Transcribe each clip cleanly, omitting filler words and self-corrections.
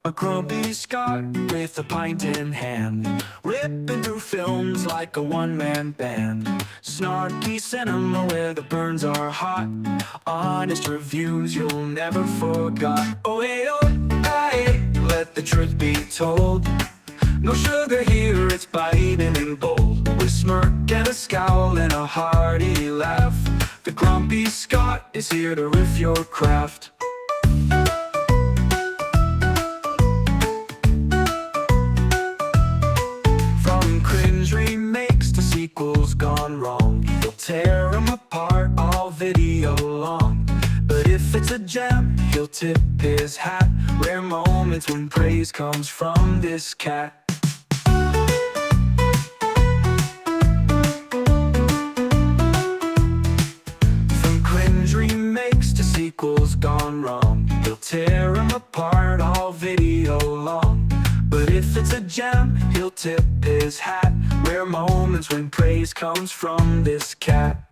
A grumpy Scot with a pint in hand, ripping through films like a one-man band. Snarky cinema where the burns are hot, honest reviews you'll never forgot. Oh hey, oh hey, let the truth be told. No sugar here, it's biting and bold. With smirk and a scowl and a hearty laugh, the grumpy Scot is here to riff your craft. Sequels gone wrong, he'll tear them apart all video long. But if it's a gem, he'll tip his hat. Rare moments when praise comes from this cat. From cringe remakes to sequels gone wrong, he'll tear them apart all video long. But if it's a gem, he'll tip his hat. Rare moments when praise comes from this cat.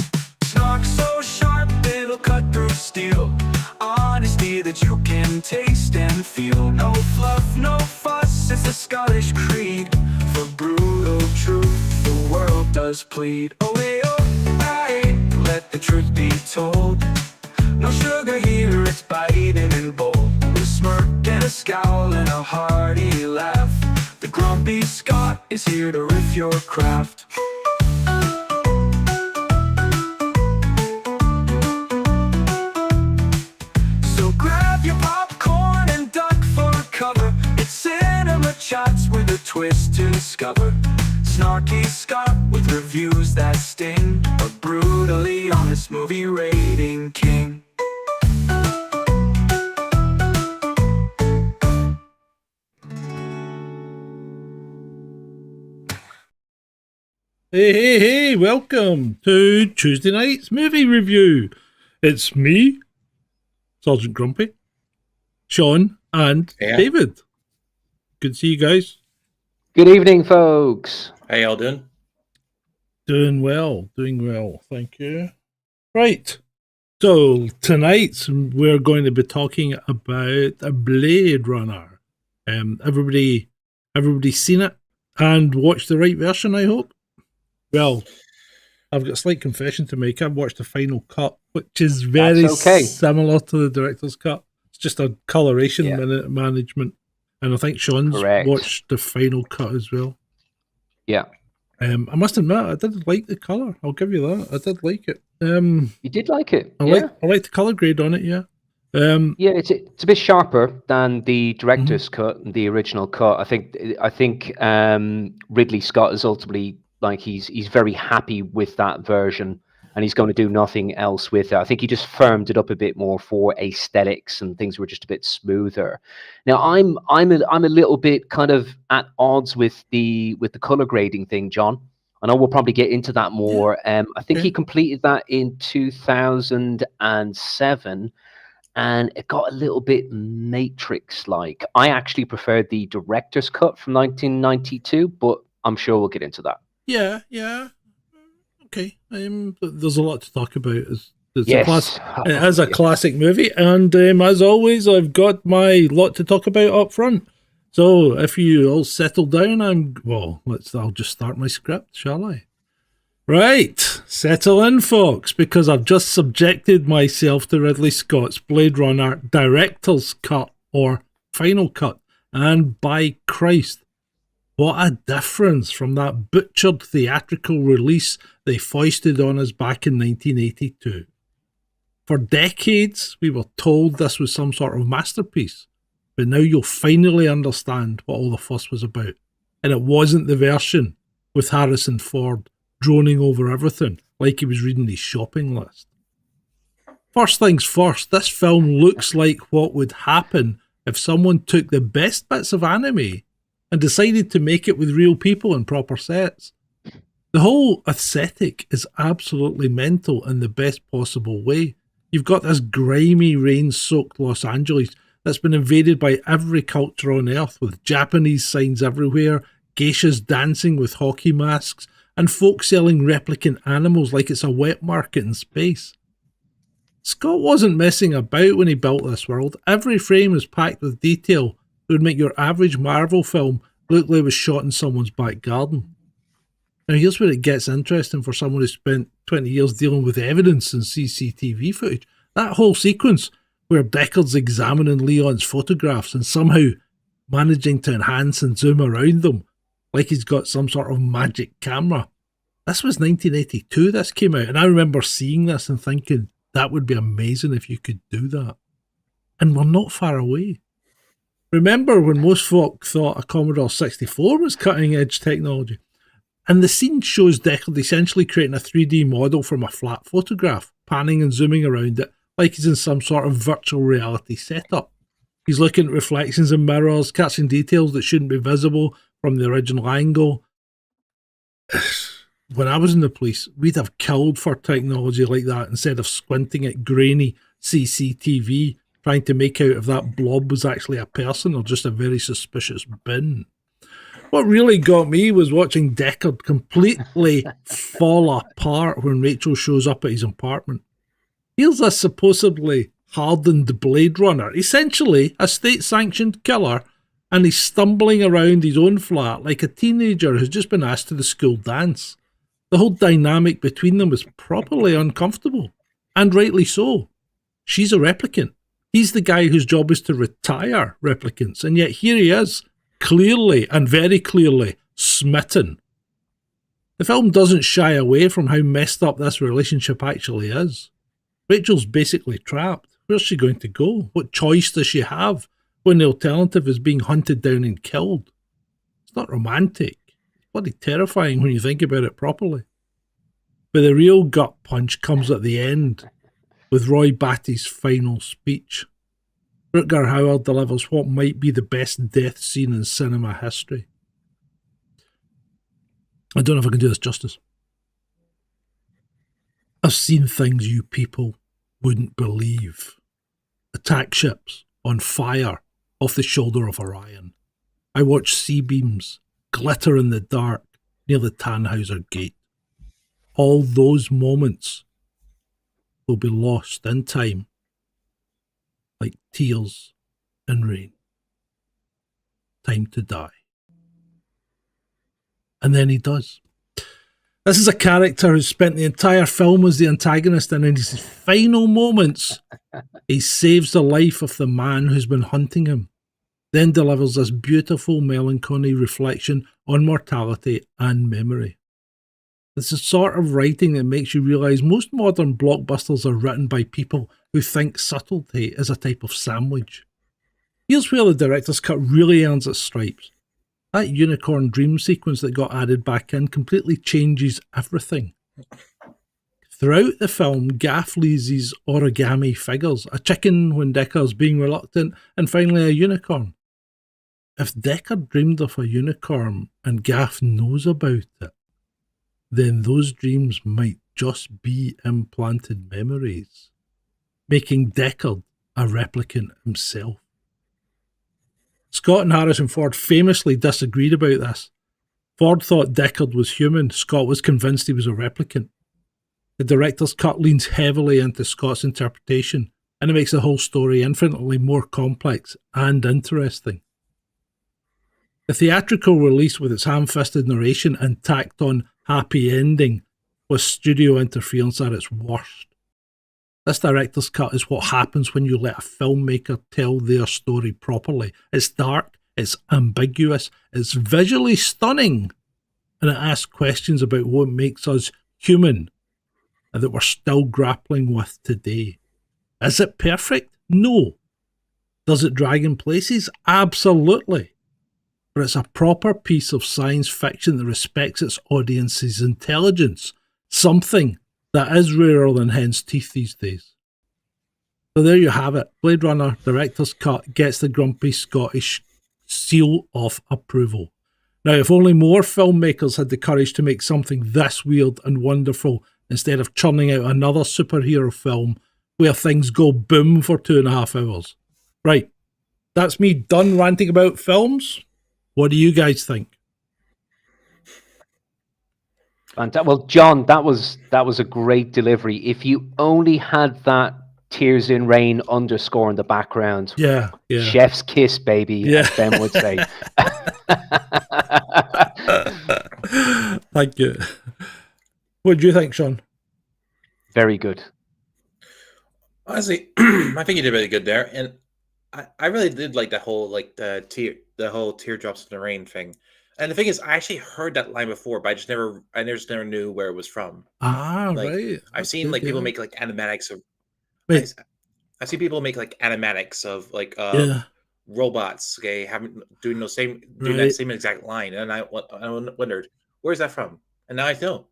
Snark so sharp it'll cut through steel. Honesty that you can taste and feel. No fluff, no fuss, it's the Scottish creed. For brutal truth, the world does plead. Oh hey, oh hey, let the truth be told. No sugar here, it's biting and bold. With smirk and a scowl and a hearty laugh, the grumpy Scot is here to riff your craft. So grab your popcorn and duck for cover. It's cinema chats with a twist to discover. Snarky Scot with reviews that sting. A brutally honest movie rating king. Hey, welcome to Tuesday night's movie review. It's me, Sgt Grumpy, Shaun, and David. Good to see you guys. Good evening, folks. How y'all doing? Doing well, thank you. Right, so tonight we're going to be talking about a Blade Runner. Everybody's seen it and watched the right version, I hope. Well, I've got a slight confession to make. I've watched the final cut, which is very similar to the director's cut. It's just a coloration management. And I think Shaun's watched the final cut as well. Yeah. I must admit, I did like the colour. I'll give you that. I did like it. You did like it? I like the colour grade on it, yeah. It's a bit sharper than the director's cut, the original cut. I think Ridley Scott is ultimately, like, he's very happy with that version, and he's going to do nothing else with it. I think he just firmed it up a bit more for aesthetics, and things were just a bit smoother. Now, I'm a little bit kind of at odds with the color grading thing, John. I know we'll probably get into that more. I think he completed that in 2007, and it got a little bit Matrix-like. I actually preferred the director's cut from 1992, but I'm sure we'll get into that. Yeah. Okay. There's a lot to talk about. It is a classic movie, and as always, I've got my lot to talk about up front. So if you all settle down, I'll just start my script, shall I? Right, settle in, folks, because I've just subjected myself to Ridley Scott's Blade Runner director's cut or final cut, and by Christ, what a difference from that butchered theatrical release they foisted on us back in 1982. For decades, we were told this was some sort of masterpiece, but now you'll finally understand what all the fuss was about. And it wasn't the version with Harrison Ford droning over everything like he was reading his shopping list. First things first, this film looks like what would happen if someone took the best bits of anime and decided to make it with real people and proper sets. The whole aesthetic is absolutely mental in the best possible way. You've got this grimy, rain-soaked Los Angeles that's been invaded by every culture on Earth, with Japanese signs everywhere, geishas dancing with hockey masks, and folk selling replicant animals like it's a wet market in space. Scott wasn't messing about when he built this world. Every frame is packed with detail, that would make your average Marvel film look like it was shot in someone's back garden. Now here's where it gets interesting for someone who spent 20 years dealing with evidence and CCTV footage. That whole sequence where Deckard's examining Leon's photographs and somehow managing to enhance and zoom around them like he's got some sort of magic camera. This was 1982 this came out, and I remember seeing this and thinking that would be amazing if you could do that. And we're not far away. Remember when most folk thought a Commodore 64 was cutting edge technology? And the scene shows Deckard essentially creating a 3D model from a flat photograph, panning and zooming around it like he's in some sort of virtual reality setup. He's looking at reflections in mirrors, catching details that shouldn't be visible from the original angle. When I was in the police, we'd have killed for technology like that instead of squinting at grainy CCTV, trying to make out if that blob was actually a person or just a very suspicious bin. What really got me was watching Deckard completely fall apart when Rachel shows up at his apartment. Here's a supposedly hardened Blade Runner, essentially a state-sanctioned killer, and he's stumbling around his own flat like a teenager who's just been asked to the school dance. The whole dynamic between them is properly uncomfortable, and rightly so. She's a replicant. He's the guy whose job is to retire replicants, and yet here he is, clearly and very clearly smitten. The film doesn't shy away from how messed up this relationship actually is. Rachel's basically trapped. Where's she going to go? What choice does she have when the alternative is being hunted down and killed? It's not romantic. It's bloody terrifying when you think about it properly. But the real gut punch comes at the end with Roy Batty's final speech. Rutger Hauer delivers what might be the best death scene in cinema history. I don't know if I can do this justice. I've seen things you people wouldn't believe. Attack ships on fire off the shoulder of Orion. I watched C-beams glitter in the dark near the Tannhauser Gate. All those moments will be lost in time like tears in rain. Time to die. And then he does. This is a character who spent the entire film as the antagonist, and in his final moments, he saves the life of the man who's been hunting him, then delivers this beautiful melancholy reflection on mortality and memory. It's the sort of writing that makes you realise most modern blockbusters are written by people who think subtlety is a type of sandwich. Here's where the director's cut really earns its stripes. That unicorn dream sequence that got added back in completely changes everything. Throughout the film, Gaff leaves his origami figures, a chicken when Deckard's being reluctant, and finally a unicorn. If Deckard dreamed of a unicorn and Gaff knows about it, then those dreams might just be implanted memories, making Deckard a replicant himself. Scott and Harrison Ford famously disagreed about this. Ford thought Deckard was human. Scott was convinced he was a replicant. The director's cut leans heavily into Scott's interpretation, and it makes the whole story infinitely more complex and interesting. The theatrical release with its ham-fisted narration and tacked-on happy ending was studio interference at its worst. This director's cut is what happens when you let a filmmaker tell their story properly. It's dark, it's ambiguous, it's visually stunning, and it asks questions about what makes us human and that we're still grappling with today. Is it perfect? No. Does it drag in places? Absolutely. But it's a proper piece of science fiction that respects its audience's intelligence, something that is rarer than hen's teeth these days. So there you have it. Blade Runner Director's Cut gets the grumpy Scottish seal of approval. Now, if only more filmmakers had the courage to make something this weird and wonderful instead of churning out another superhero film where things go boom for 2.5 hours. Right, that's me done ranting about films. What do you guys think? Well, John, that was a great delivery. If you only had that Tears in Rain underscore in the background. Yeah. Chef's kiss, baby, as Ben would say. Thank you. What do you think, Shaun? Very good. Honestly, I think you did really good there, and I really did like that whole the whole teardrops in the rain thing. And the thing is, I actually heard that line before, but I just never knew where it was from. Right. I've seen good, people make like animatics of. Wait. I've seen people make like animatics of like robots. Okay, doing that same exact line, and I wondered where's that from, and now I know.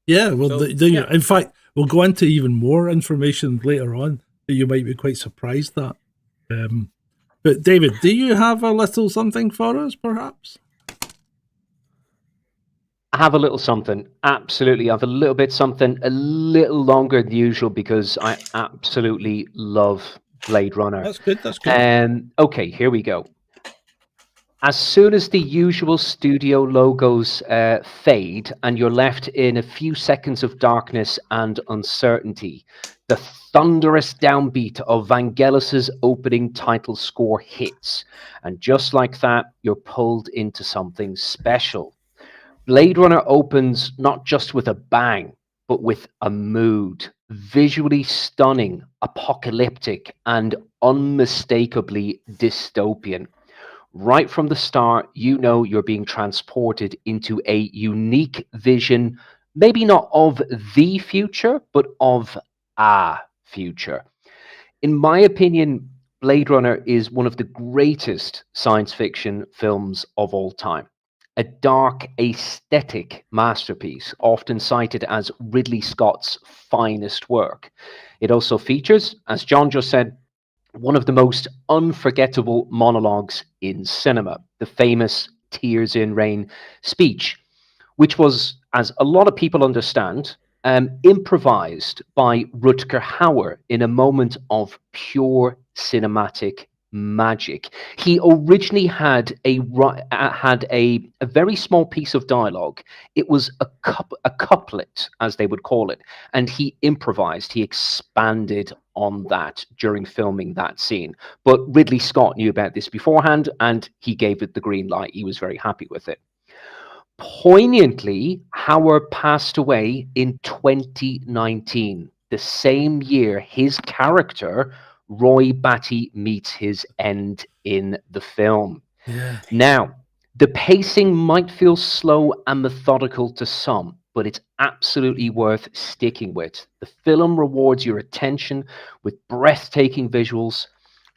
Yeah, well, in fact, we'll go into even more information later on that you might be quite surprised at. But David, do you have a little something for us, perhaps? I have a little something. Absolutely. I have a little bit something a little longer than usual because I absolutely love Blade Runner. That's good. That's good. Okay, here we go. As soon as the usual studio logos fade and you're left in a few seconds of darkness and uncertainty, the thunderous downbeat of Vangelis's opening title score hits. And just like that, you're pulled into something special. Blade Runner opens not just with a bang, but with a mood. Visually stunning, apocalyptic, and unmistakably dystopian. Right from the start, you know you're being transported into a unique vision, maybe not of the future, but of a future. In my opinion, Blade Runner is one of the greatest science fiction films of all time. A dark, aesthetic masterpiece, often cited as Ridley Scott's finest work. It also features, as John just said, one of the most unforgettable monologues in cinema, the famous Tears in Rain speech, which was, as a lot of people understand, improvised by Rutger Hauer in a moment of pure cinematic magic. He originally had a very small piece of dialogue. It was a couplet, as they would call it, and he improvised. He expanded on that during filming that scene. But Ridley Scott knew about this beforehand, and he gave it the green light. He was very happy with it. Poignantly, Hauer passed away in 2019, the same year his character Roy Batty meets his end in the film. Yeah. Now, the pacing might feel slow and methodical to some, but it's absolutely worth sticking with. The film rewards your attention with breathtaking visuals,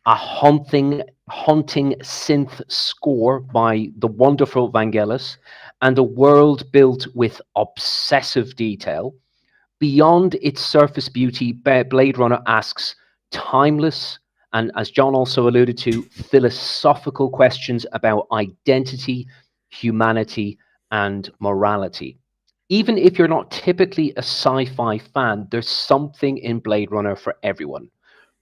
a haunting synth score by the wonderful Vangelis, and a world built with obsessive detail. Beyond its surface beauty, Blade Runner asks timeless, and as John also alluded to, philosophical questions about identity, humanity, and morality. Even if you're not typically a sci-fi fan, there's something in Blade Runner for everyone.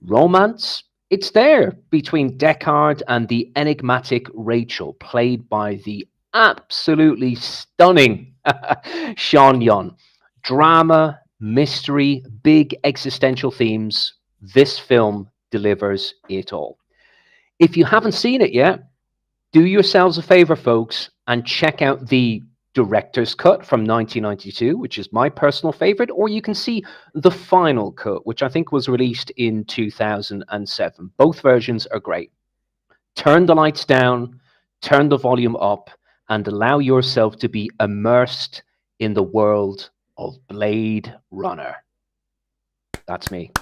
Romance, it's there between Deckard and the enigmatic Rachel, played by the absolutely stunning Shaun. Drama, mystery, big existential themes. This film delivers it all. If you haven't seen it yet, do yourselves a favor, folks, and check out the director's cut from 1992, which is my personal favorite, or you can see the final cut, which I think was released in 2007. Both versions are great. Turn the lights down, turn the volume up, and allow yourself to be immersed in the world of Blade Runner. That's me.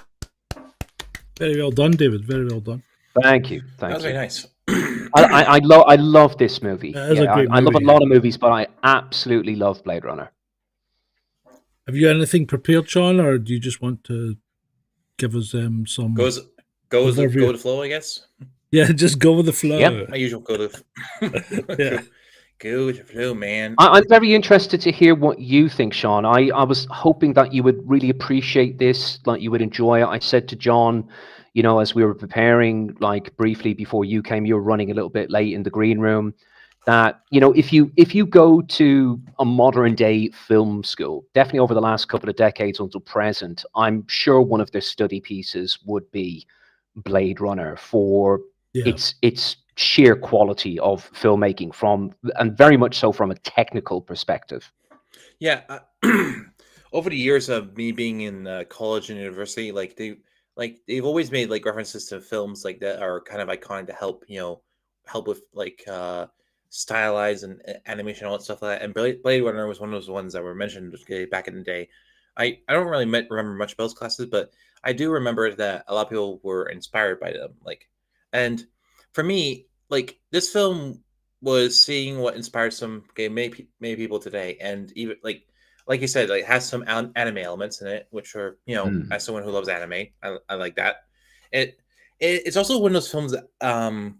Very well done, David. Very well done. Thank you. That was very nice. I love this movie. It is a great I love a movie, lot of movies, but I absolutely love Blade Runner. Have you anything prepared, Shaun, or do you just want to give us some? Go with the flow, I guess. Yeah, just go with the flow. Yep. My usual go with Yeah. Go with the flow, man. I'm very interested to hear what you think, Shaun. I was hoping that you would really appreciate this, like you would enjoy it. I said to John, as we were preparing, like briefly before you came, you were running a little bit late in the green room. that, you know, if you go to a modern day film school, definitely over the last couple of decades until present, I'm sure one of their study pieces would be Blade Runner for its sheer quality of filmmaking, and very much so from a technical perspective. Yeah, over the years of me being in college and university, they've always made like references to films like that are kind of iconic to help with like stylized and animation and all that stuff like that. And Blade Runner was one of those ones that were mentioned back in the day. I don't really remember much about those classes, but I do remember that a lot of people were inspired by them. And for me, like this film was seeing what inspired some many people today, and even like you said, like it has some anime elements in it, which are as someone who loves anime, I like that. It's also one of those films that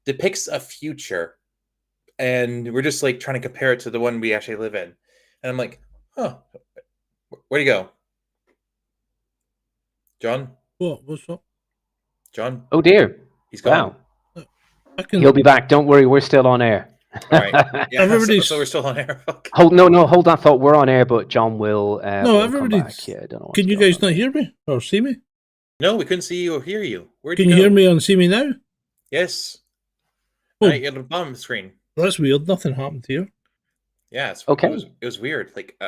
depicts a future, and we're just like trying to compare it to the one we actually live in, and I'm like, huh, where'd he go, John? What's up, John? Oh dear, he's gone. Wow. He'll be back. Don't worry, we're still on air. All right. Yeah, so we're still on air. Hold that thought. We're on air, but John will. No, everybody's. Come back. Yeah, I don't know. Can you guys not hear me or see me? No, we couldn't see you or hear you. Can you hear me and see me now? Yes. Oh, right, at the bottom of the screen. That's weird. Nothing happened here. Yeah, okay. It was weird. Like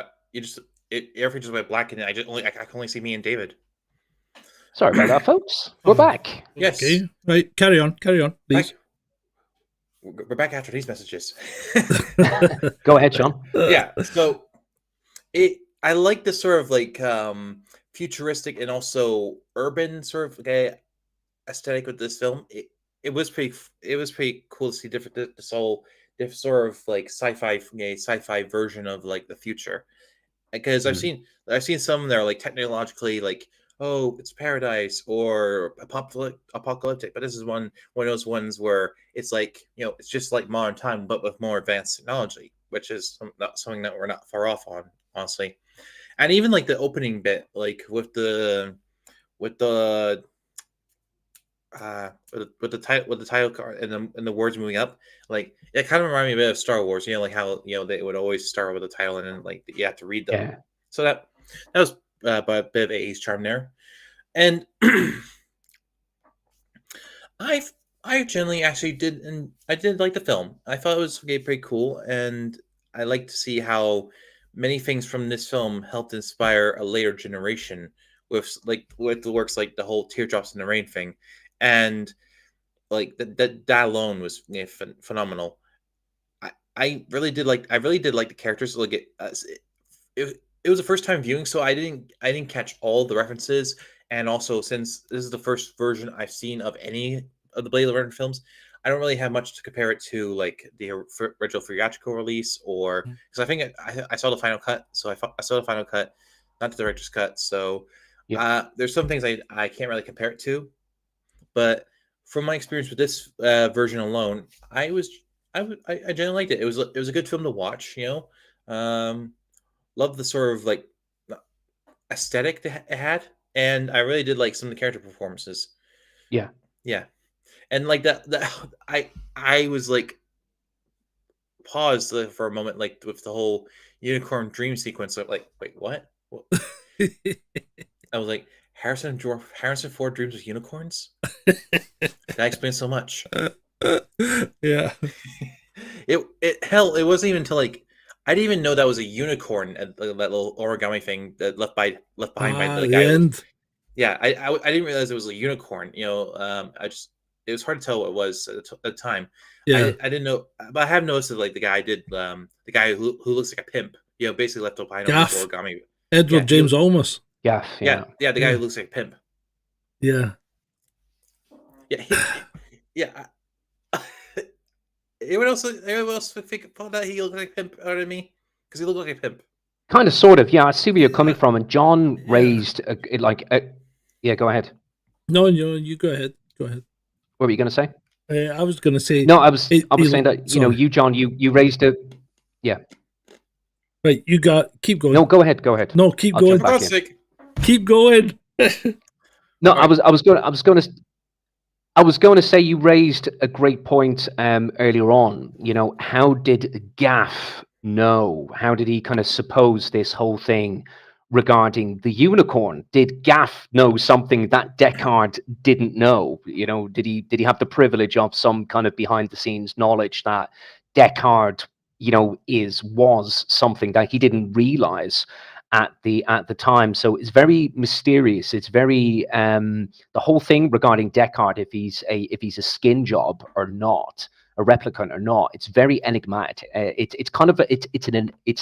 everything just went black, and I can only see me and David. Sorry about that, folks. We're back. Yes. Okay. Right. Carry on, please. We're back after these messages. Go ahead, Shaun. Yeah. So I like this sort of like futuristic and also urban sort of aesthetic with this film. It was pretty cool to see this whole different sort of like sci-fi version of like the future, because I've seen some that are like technologically like, oh, it's paradise or apocalyptic, but this is one of those ones where it's like, it's just like modern time but with more advanced technology, which is something that we're not far off on, honestly. And even like the opening bit, like with the title card and the words moving up, like it kind of reminded me a bit of Star Wars, like how they would always start with a title and then like you have to read them. Yeah. So that was a bit of AE's charm there. And I generally actually did, and I did like the film. I thought it was pretty cool, and I like to see how many things from this film helped inspire a later generation with the works like the whole teardrops in the rain thing, and like that alone was phenomenal. I really did like the characters. Like it was a first time viewing, so I didn't catch all the references, and also since this is the first version I've seen of any of the Blade Runner films, I don't really have much to compare it to, like the original theatrical release, or because I think I saw the final cut, so I saw the final cut, not the director's cut. So there's some things I can't really compare it to, but from my experience with this version alone, I generally liked it. It was a good film to watch. Loved the sort of like aesthetic that it had, and I really did like some of the character performances. Yeah. And like that I was like paused for a moment, like with the whole unicorn dream sequence. Of like, wait, what? I was like, Harrison Ford dreams with unicorns. That explains so much. Yeah. It wasn't even until like I didn't even know that was a unicorn, that little origami thing that left behind by the guy. End. Yeah, I didn't realize it was a unicorn. It was hard to tell what it was at the time. Yeah, I didn't know, but I have noticed that like the guy who looks like a pimp, basically left behind Gaff. origami. Edward James Olmos. Gaff. Yeah, the guy who looks like a pimp. Yeah. Yeah. Anyone else thought that he looked like a pimp out of me? Because he looked like a pimp. Kind of, sort of. Yeah, I see where you're coming from. And John raised yeah. Go ahead. No, you go ahead. Go ahead. What were you going to say? I was going to say. No, I was saying that you, John, you raised a. Yeah. Right, keep going. No, go ahead. No, keep going. Keep going. No, I was going to. I was going to say you raised a great point earlier on. You know, how did Gaff know? How did he kind of suppose this whole thing regarding the unicorn? Did Gaff know something that Deckard didn't know? You know, did he have the privilege of some kind of behind the scenes knowledge that Deckard, you know, was something that he didn't realize at the time? So it's very mysterious. It's very the whole thing regarding Deckard, if he's a skin job or not, a replicant or not, it's very enigmatic. It's kind of it's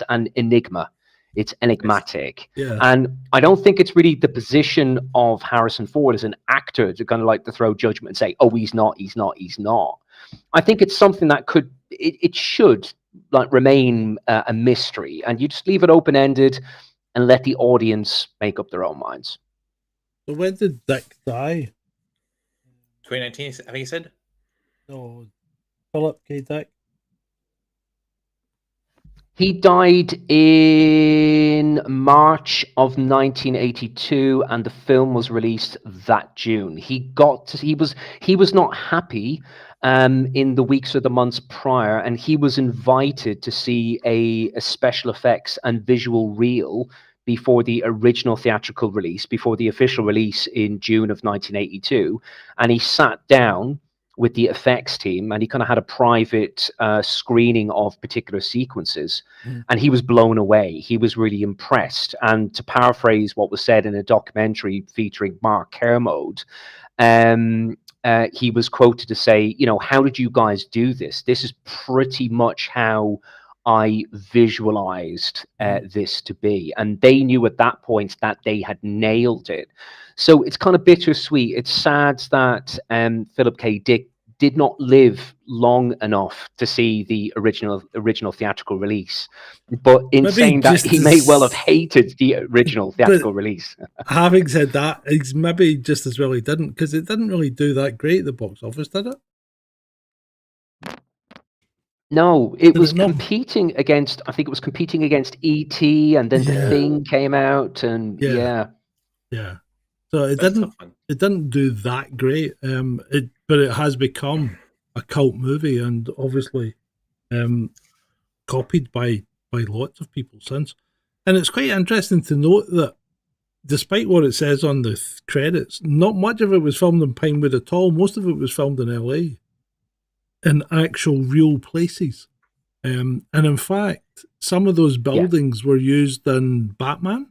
an enigma. It's enigmatic. Yeah. And I don't think it's really the position of Harrison Ford as an actor to kind of like to throw judgment and say, oh, he's not. I think it's something that it should like remain a mystery, and you just leave it open ended and let the audience make up their own minds. So when did Dick die? 2019, I think he said. No, Philip K. Dick. He died in March of 1982, and the film was released that June. He was not happy in the weeks or the months prior, and he was invited to see a special effects and visual reel before the original theatrical release, before the official release in June of 1982, and he sat down with the effects team and he kind of had a private screening of particular sequences, and he was blown away. He was really impressed. And to paraphrase what was said in a documentary featuring Mark Kermode, he was quoted to say, you know, how did you guys do this? This is pretty much how I visualized this to be. And they knew at that point that they had nailed it. So it's kind of bittersweet. It's sad that Philip K. Dick did not live long enough to see the original theatrical release. But in maybe saying that, he may well have hated the original theatrical release. Having said that, it's maybe just as well he didn't, because it didn't really do that great at the box office, did it? No, it was competing against, I think it was competing against E.T., and then The Thing came out, and yeah. So it didn't do that great. But it has become a cult movie, and obviously copied by lots of people since. And it's quite interesting to note that despite what it says on the credits, not much of it was filmed in Pinewood at all. Most of it was filmed in LA, in actual real places. And in fact, some of those buildings were used in Batman.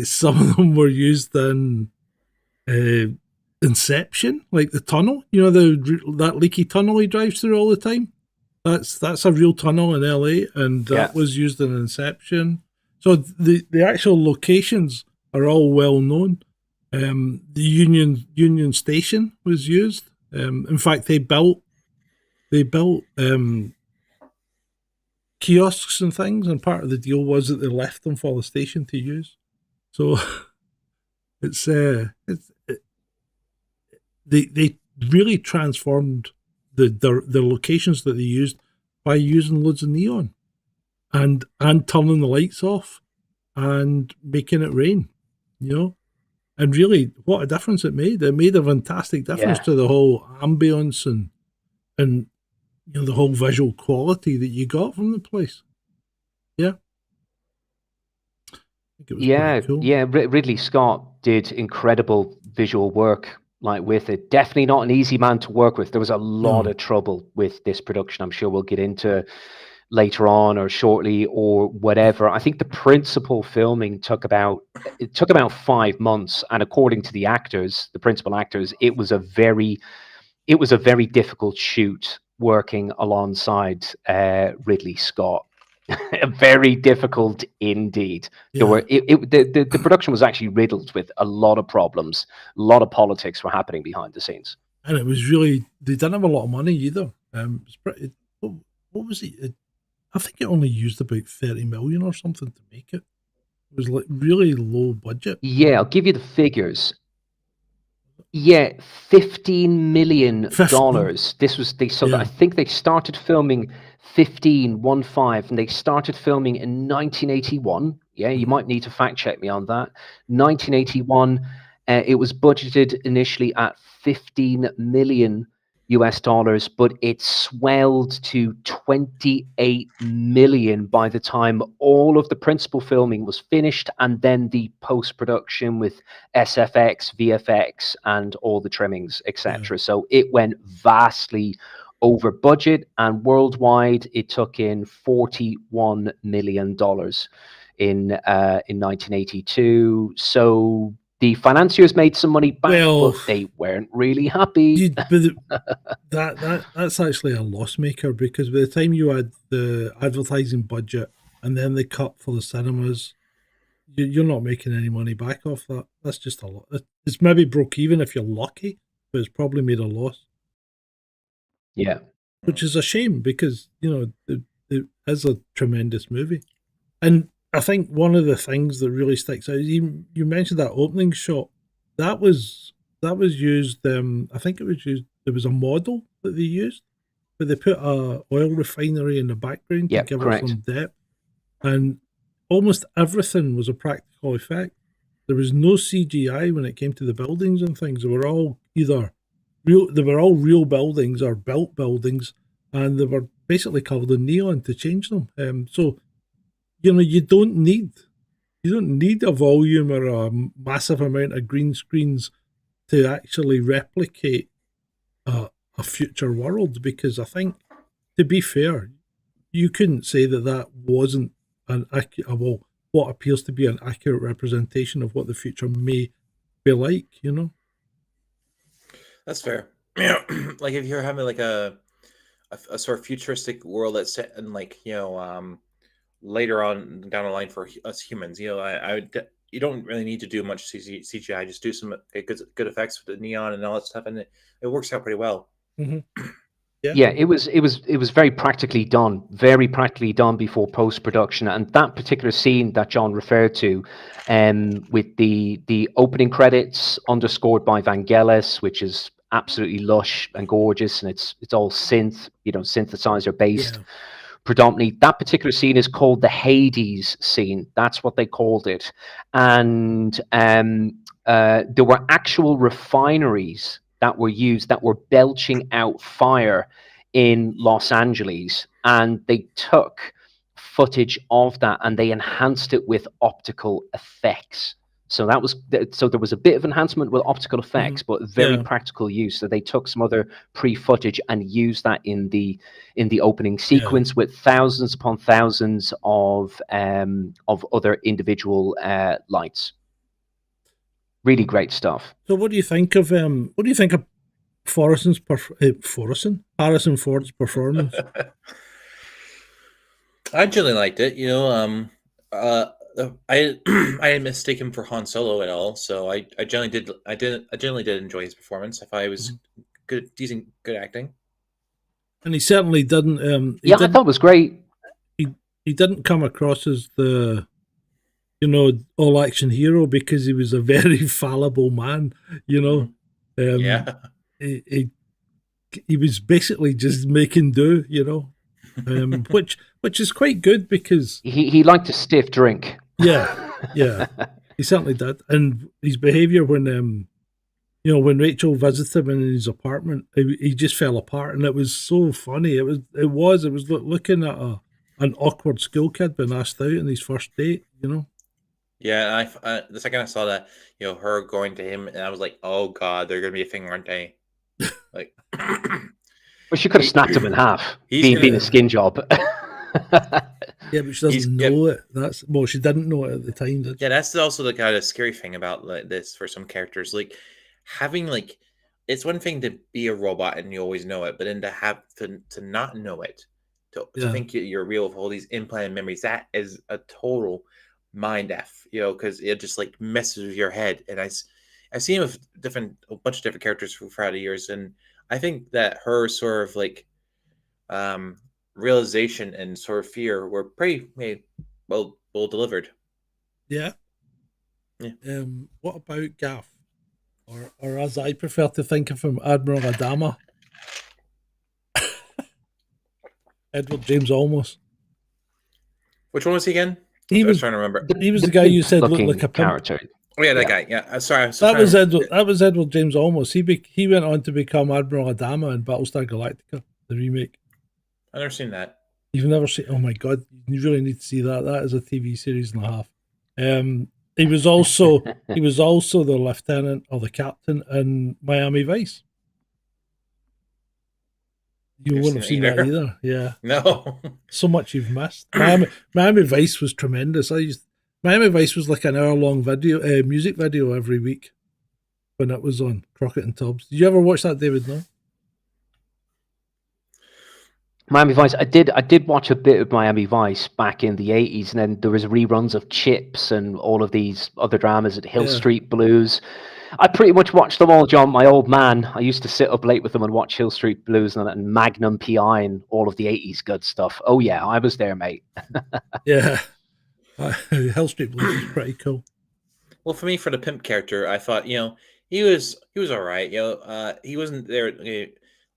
Some of them were used in Inception, like the tunnel. You know, that leaky tunnel he drives through all the time? That's a real tunnel in LA, and that was used in Inception. So the actual locations are all well known. The Union Station was used. In fact, they built kiosks and things, and part of the deal was that they left them for the station to use. So they really transformed the locations that they used by using loads of neon and turning the lights off and making it rain, you know. And really, what a difference it made! It made a fantastic difference to the whole ambience and you know, the whole visual quality that you got from the place. Yeah. Cool. Ridley Scott did incredible visual work with it. Definitely not an easy man to work with. There was a lot of trouble with this production. I'm sure we'll get into later on or shortly or whatever. I think the principal filming took about 5 months, and according to the principal actors, it was a very difficult shoot working alongside Ridley Scott. Very difficult indeed. The production was actually riddled with a lot of problems. A lot of politics were happening behind the scenes. And it was really, they didn't have a lot of money either. What was it? I think it only used about 30 million or something to make it. It was like really low budget. Yeah, I'll give you the figures. Yeah, $15 million. I think they started filming 15, and they started filming in 1981. Yeah, you might need to fact check me on that. 1981, It was budgeted initially at $15 million, but it swelled to $28 million by the time all of the principal filming was finished, and then the post-production with SFX, VFX, and all the trimmings, etc. So it went vastly over budget, and worldwide it took in $41 million in 1982. So the financiers made some money back, but they weren't really happy. That's actually a loss maker, because by the time you add the advertising budget and then the cut for the cinemas, you're not making any money back off that. That's just a lot. It's maybe broke even if you're lucky, but it's probably made a loss. Yeah. Which is a shame, because, it is a tremendous movie. And I think one of the things that really sticks out, you mentioned that opening shot, that was used, I think it was used, there was a model that they used, but they put a oil refinery in the background to give it some depth. And almost everything was a practical effect. There was no CGI when it came to the buildings and things. They were all either real buildings or built buildings, and they were basically covered in neon to change them. So you don't need a volume or a massive amount of green screens to actually replicate a future world, because I think, to be fair, you couldn't say that wasn't what appears to be an accurate representation of what the future may be like. That's fair. Like if you're having like a sort of futuristic world that's set in later on down the line for us humans, you don't really need to do much CGI. Just do some good effects with the neon and all that stuff, and it works out pretty well. Mm-hmm. Yeah, it was very practically done before post-production. And that particular scene that John referred to, with the opening credits underscored by Vangelis, which is absolutely lush and gorgeous, and it's all synthesizer based. Predominantly, that particular scene is called the Hades scene. That's what they called it. And there were actual refineries that were used that were belching out fire in Los Angeles, and they took footage of that and they enhanced it with optical effects. So there was a bit of enhancement with optical effects, but very practical use. So they took some other pre-footage and used that in the opening sequence with thousands upon thousands of other individual lights. Really great stuff. So what do you think of Harrison Ford's performance? I generally liked it. I didn't mistake him for Han Solo at all. So I generally did enjoy his performance. I thought it was good acting. And he certainly didn't. I thought it was great. He didn't come across as the all action hero, because he was a very fallible man. He was basically just making do. Which is quite good, because he liked a stiff drink. Yeah, he certainly did. And his behaviour when Rachel visited him in his apartment, he just fell apart, and it was so funny. It was looking at an awkward school kid being asked out on his first date. Yeah, the second I saw that, her going to him, and I was like, oh god, they're gonna be a thing, aren't they? Like, well, she could have snapped him in half. Being a skin job. Yeah, but she doesn't know it. She didn't know it at the time, did she? Yeah, that's also the kind of scary thing about this for some characters. Like having it's one thing to be a robot and you always know it, but then to have to not know it, to think you're real with all these implanted memories, that is a total mind f. Because it just messes with your head. And I've seen it with a bunch of different characters throughout the years, and I think that her sort of realization and sort of fear were pretty well delivered. Yeah. What about Gaff, or as I prefer to think of him, Admiral Adama? Edward James Olmos. Which one was he again? I was trying to remember. He was the guy you said looked like a character. Oh yeah, that guy. Yeah, sorry. I was That was Edward. That was Edward James Olmos. He went on to become Admiral Adama in Battlestar Galactica, the remake. I've never seen that. You've never seen? Oh my god, you really need to see that. That is a TV series and a half. He was also the lieutenant or the captain in Miami Vice. You wouldn't have seen that either. Yeah. No. So much you've missed. Miami Vice was tremendous. Miami Vice was like an hour-long music video every week when it was on Crockett and Tubbs. Did you ever watch that, David? No. Miami Vice. I did watch a bit of Miami Vice back in the 80s, and then there was reruns of Chips and all of these other dramas at Hill Street Blues. I pretty much watched them all, John. My old man, I used to sit up late with them and watch Hill Street Blues and Magnum PI and all of the 80s good stuff. Oh yeah, I was there, mate. Yeah. Hill Street Blues is pretty cool. Well, for me, for the pimp character, I thought, he was all right. He wasn't there.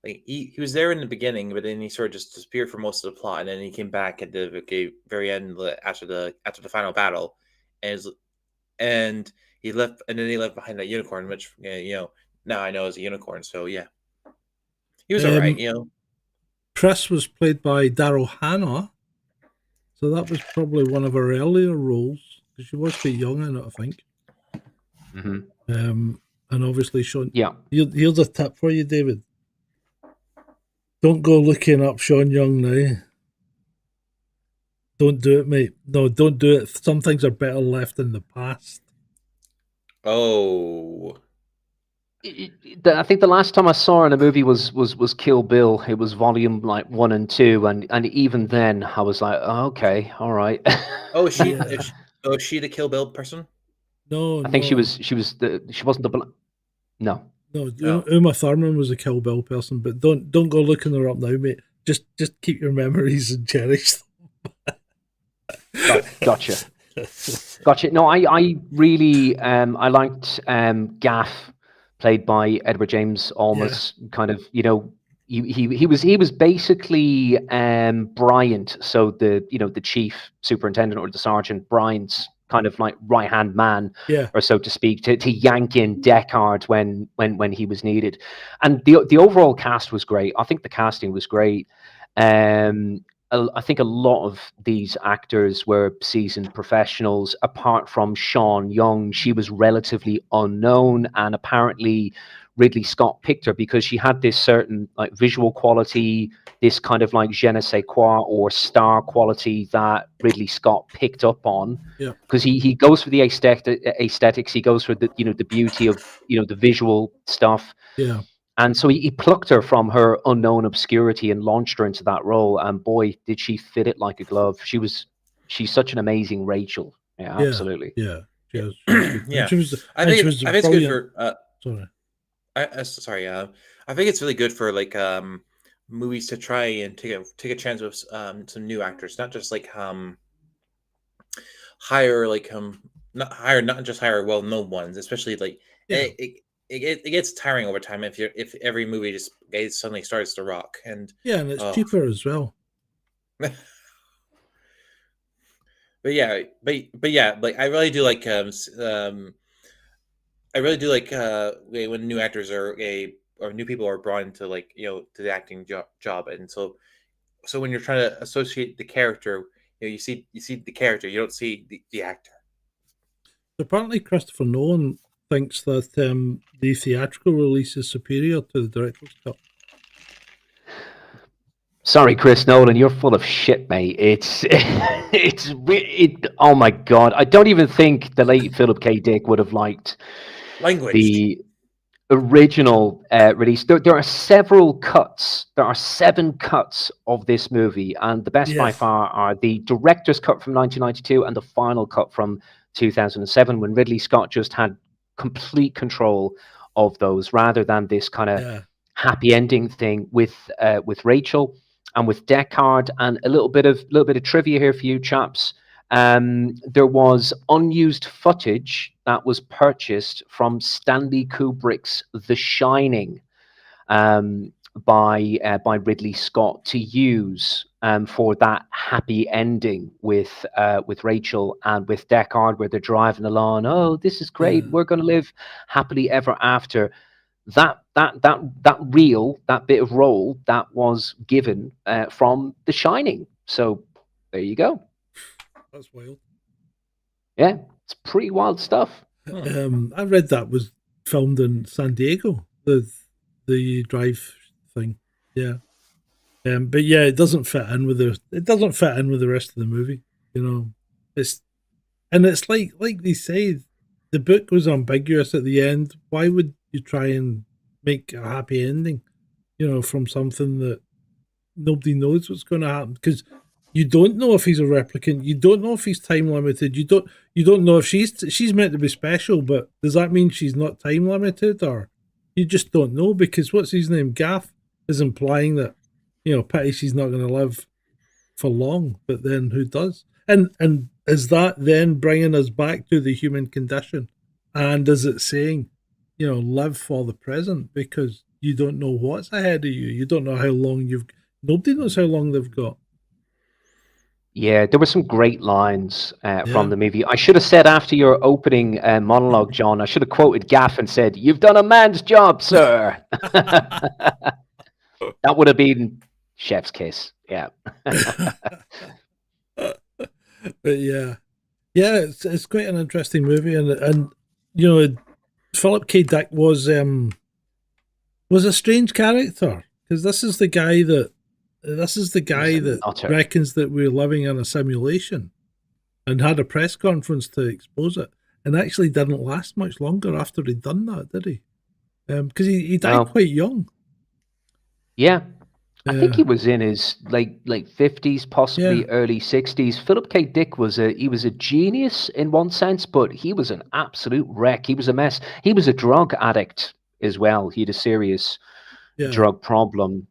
He was there in the beginning, but then he sort of just disappeared for most of the plot, and then he came back at the very end after the final battle, and he left, and then he left behind that unicorn, which now I know is a unicorn. So yeah, he was all right. Chris was played by Daryl Hannah, so that was probably one of her earlier roles because she was quite young in it, I think. Mm-hmm. And obviously Shaun. Yeah. Here's a tip for you, David. Don't go looking up Shaun Young now. Don't do it, mate. No, don't do it. Some things are better left in the past. Oh. I think the last time I saw her in a movie was Kill Bill. It was volume 1 and 2, and even then I was like, oh, okay, all right. Oh, is she the Kill Bill person? No, I think she wasn't the. No. No, Uma Thurman was a Kill Bill person, but don't go looking her up now, mate. Just keep your memories and cherish them. Gotcha. No, I really I liked Gaff, played by Edward James Olmos. Kind of, he was basically Bryant, so the chief superintendent or the sergeant, Bryant's kind of like right-hand man, or so to speak, to yank in Deckard when he was needed. And the overall cast was great. I think the casting was great. I think a lot of these actors were seasoned professionals, apart from Shaun Young. She was relatively unknown, and apparently Ridley Scott picked her because she had this certain like visual quality, this kind of like je ne sais quoi or star quality that Ridley Scott picked up on. Yeah. Because he goes for the aesthetics, he goes for the the beauty of the visual stuff. Yeah. And so he plucked her from her unknown obscurity and launched her into that role. And boy, did she fit it like a glove. She's such an amazing Rachel. Yeah, absolutely. Yeah. Yeah. I think it's good for. Sorry. I think it's really good for like movies to try and take a chance with some new actors, not just like hire not just hire well-known ones, especially like it gets tiring over time if every movie just suddenly starts to rock. And and it's cheaper as well. But like I really do like when new actors or new people are brought into like to the acting job, and so when you're trying to associate the character, you see the character, you don't see the actor. Apparently, Christopher Nolan thinks that the theatrical release is superior to the director's cut. Sorry, Chris Nolan, you're full of shit, mate. Oh my God, I don't even think the late Philip K. Dick would have liked the original release. There are several cuts. There are 7 cuts of this movie, and the best by far are the director's cut from 1992 and the final cut from 2007, when Ridley Scott just had complete control of those, rather than this kind of happy ending thing with Rachel and with Deckard. And a little bit of trivia here for you chaps. There was unused footage that was purchased from Stanley Kubrick's The Shining. by Ridley Scott to use for that happy ending with Rachel and with Deckard, where they're driving along. Oh, this is great. We're going to live happily ever after. That bit of role that was given from The Shining. So there you go. That's wild. Yeah, it's pretty wild stuff. I read that was filmed in San Diego, the drive thing. Yeah. But yeah, it doesn't fit in with the rest of the movie. You know, it's like they say, the book was ambiguous at the end. Why would you try and make a happy ending? You know, from something that nobody knows what's going to happen, because you don't know if he's a replicant. You don't know if he's time limited. You don't know if she's meant to be special, but does that mean she's not time limited? Or you just don't know, because what's his name? Gaff is implying that, you know, pity she's not going to live for long, but then who does? And is that then bringing us back to the human condition? And is it saying, you know, live for the present, because you don't know what's ahead of you. You don't know how long nobody knows how long they've got. Yeah, there were some great lines from the movie. I should have said, after your opening monologue, John, I should have quoted Gaff and said, "You've done a man's job, sir." That would have been chef's kiss. Yeah. But yeah, it's quite an interesting movie, and you know, Philip K. Dick was a strange character, because this is the guy that reckons that we're living in a simulation, and had a press conference to expose it, and actually didn't last much longer after he'd done that, did he? Because he died quite young. Yeah. I think he was in his late 50s, possibly early 60s. Philip K. Dick was a genius in one sense, but he was an absolute wreck. He was a mess. He was a drug addict as well. He had a serious drug problem.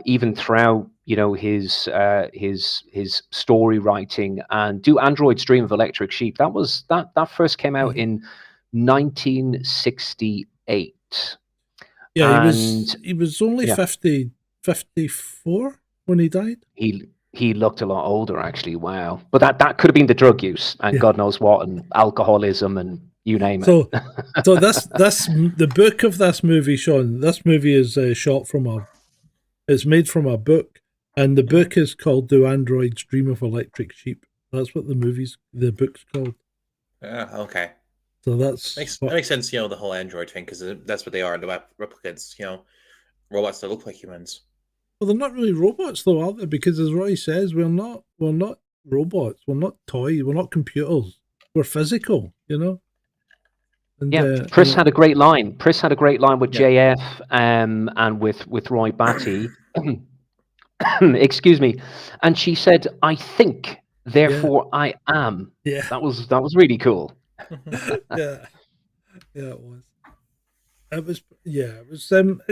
Even throughout, you know, his story writing, and Do Androids Dream of Electric Sheep. That first came out in 1968. Yeah, he was only 54 when he died. He looked a lot older, actually. Wow. But that could have been the drug use and God knows what, and alcoholism and you name it. So the book of this movie, Shaun, this movie is it's made from a book, and the book is called Do Androids Dream of Electric Sheep. That's what the book's called. Okay. So that makes sense, you know, the whole android thing, because that's what they are, the replicants, you know, robots that look like humans. Well, they're not really robots, though, are they? Because as Roy says, we're not robots. We're not toys. We're not computers. We're physical, you know. And, Pris had a great line. Pris had a great line with JF and with Roy Batty. Excuse me. And she said, "I think, therefore I am." Yeah. That was really cool. Yeah, it was. It was. And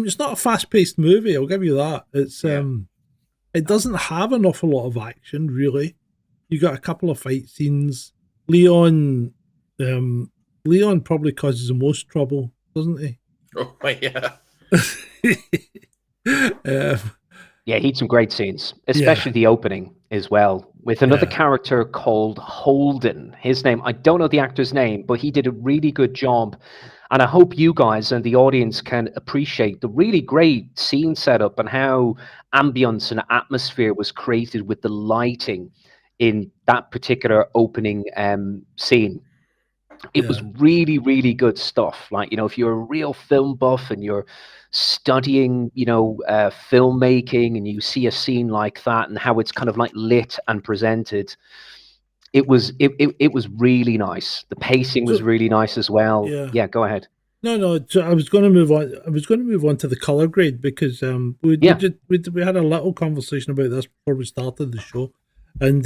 it's not a fast-paced movie. I'll give you that. It's it doesn't have an awful lot of action, really. You got a couple of fight scenes. Leon probably causes the most trouble, doesn't he? Oh, yeah. Yeah, he had some great scenes, especially the opening as well, with another character called Holden. His name, I don't know the actor's name, but he did a really good job. And I hope you guys and the audience can appreciate the really great scene setup and how ambience and atmosphere was created with the lighting in that particular opening scene. It was really, really good stuff. Like, you know, if you're a real film buff and you're studying, you know, filmmaking, and you see a scene like that and how it's kind of like lit and presented, it was really nice. The pacing was really nice as well. Yeah, go ahead. No. So I was going to move on. To the color grade, because we had a little conversation about this before we started the show, and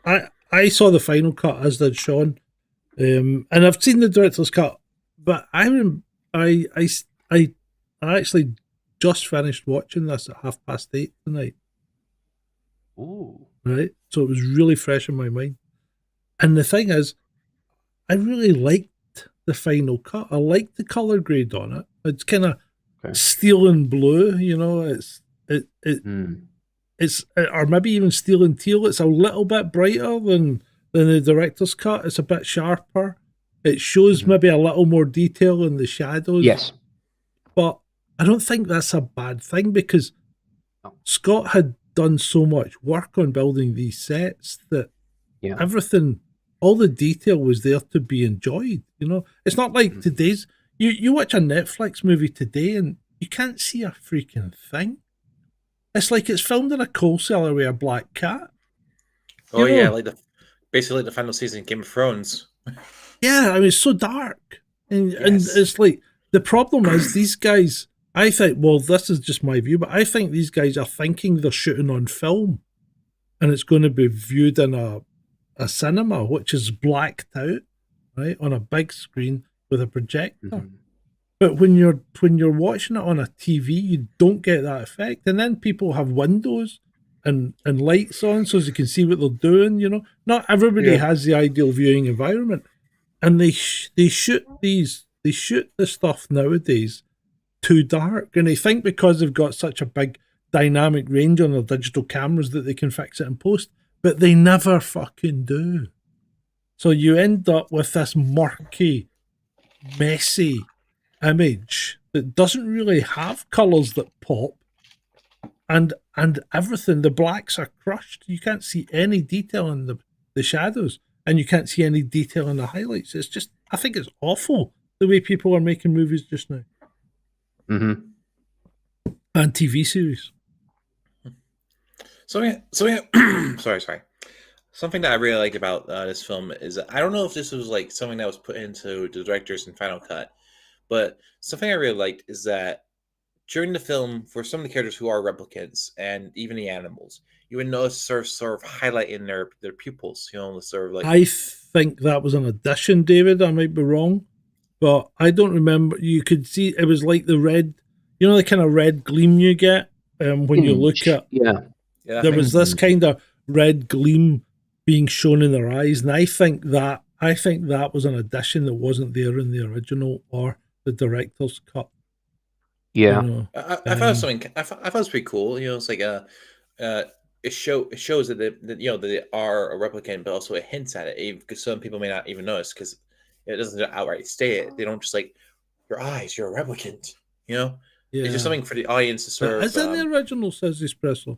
I saw the final cut, as did Shaun. And I've seen the director's cut, but I actually just finished watching this at 8:30 tonight. Ooh. Right? So it was really fresh in my mind. And the thing is, I really liked the final cut. I liked the color grade on it. It's kind of steel and blue. You know, it's or maybe even steel and teal. It's a little bit brighter than the director's cut. It's a bit sharper. It shows maybe a little more detail in the shadows. Yes, but I don't think that's a bad thing, because Scott had done so much work on building these sets that everything, all the detail was there to be enjoyed. You know, it's not like today's. You watch a Netflix movie today and you can't see a freaking thing. It's like it's filmed in a coal cellar with a black cat. Oh yeah, like basically the final season of Game of Thrones. Yeah, I mean, it's so dark. And it's like, the problem is these guys, I think, well, this is just my view, but I think these guys are thinking they're shooting on film and it's going to be viewed in a cinema, which is blacked out, right, on a big screen with a projector. But when you're watching it on a TV, you don't get that effect. And then people have windows and lights on so as you can see what they're doing, you know. Not everybody has the ideal viewing environment. And they shoot the stuff nowadays too dark, and they think because they've got such a big dynamic range on their digital cameras that they can fix it in post, but they never fucking do. So you end up with this murky, messy image that doesn't really have colours that pop, and everything, the blacks are crushed. You can't see any detail in the shadows. And you can't see any detail in the highlights. It's just, I think it's awful the way people are making movies just now. And TV series. So sorry. Something that I really like about this film is, I don't know if this was like something that was put into the director's and final cut, but something I really liked is that during the film, for some of the characters who are replicants and even the animals, you would notice sort of highlighting their pupils, you know, sort of like. I think that was an addition, David. I might be wrong, but I don't remember. You could see it was like the red, you know, the kind of red gleam you get when you look at. There was this kind of red gleam being shown in their eyes, and I think that was an addition that wasn't there in the original or the director's cut. Yeah, you know, I thought it was something. I thought it was pretty cool. You know, it's like it shows that they are a replicant, but also it hints at it, because some people may not even notice because it doesn't outright state it. They don't just like, your eyes, you're a replicant. You know, it's just something for the audience to sort of. Is in the original, says Espresso.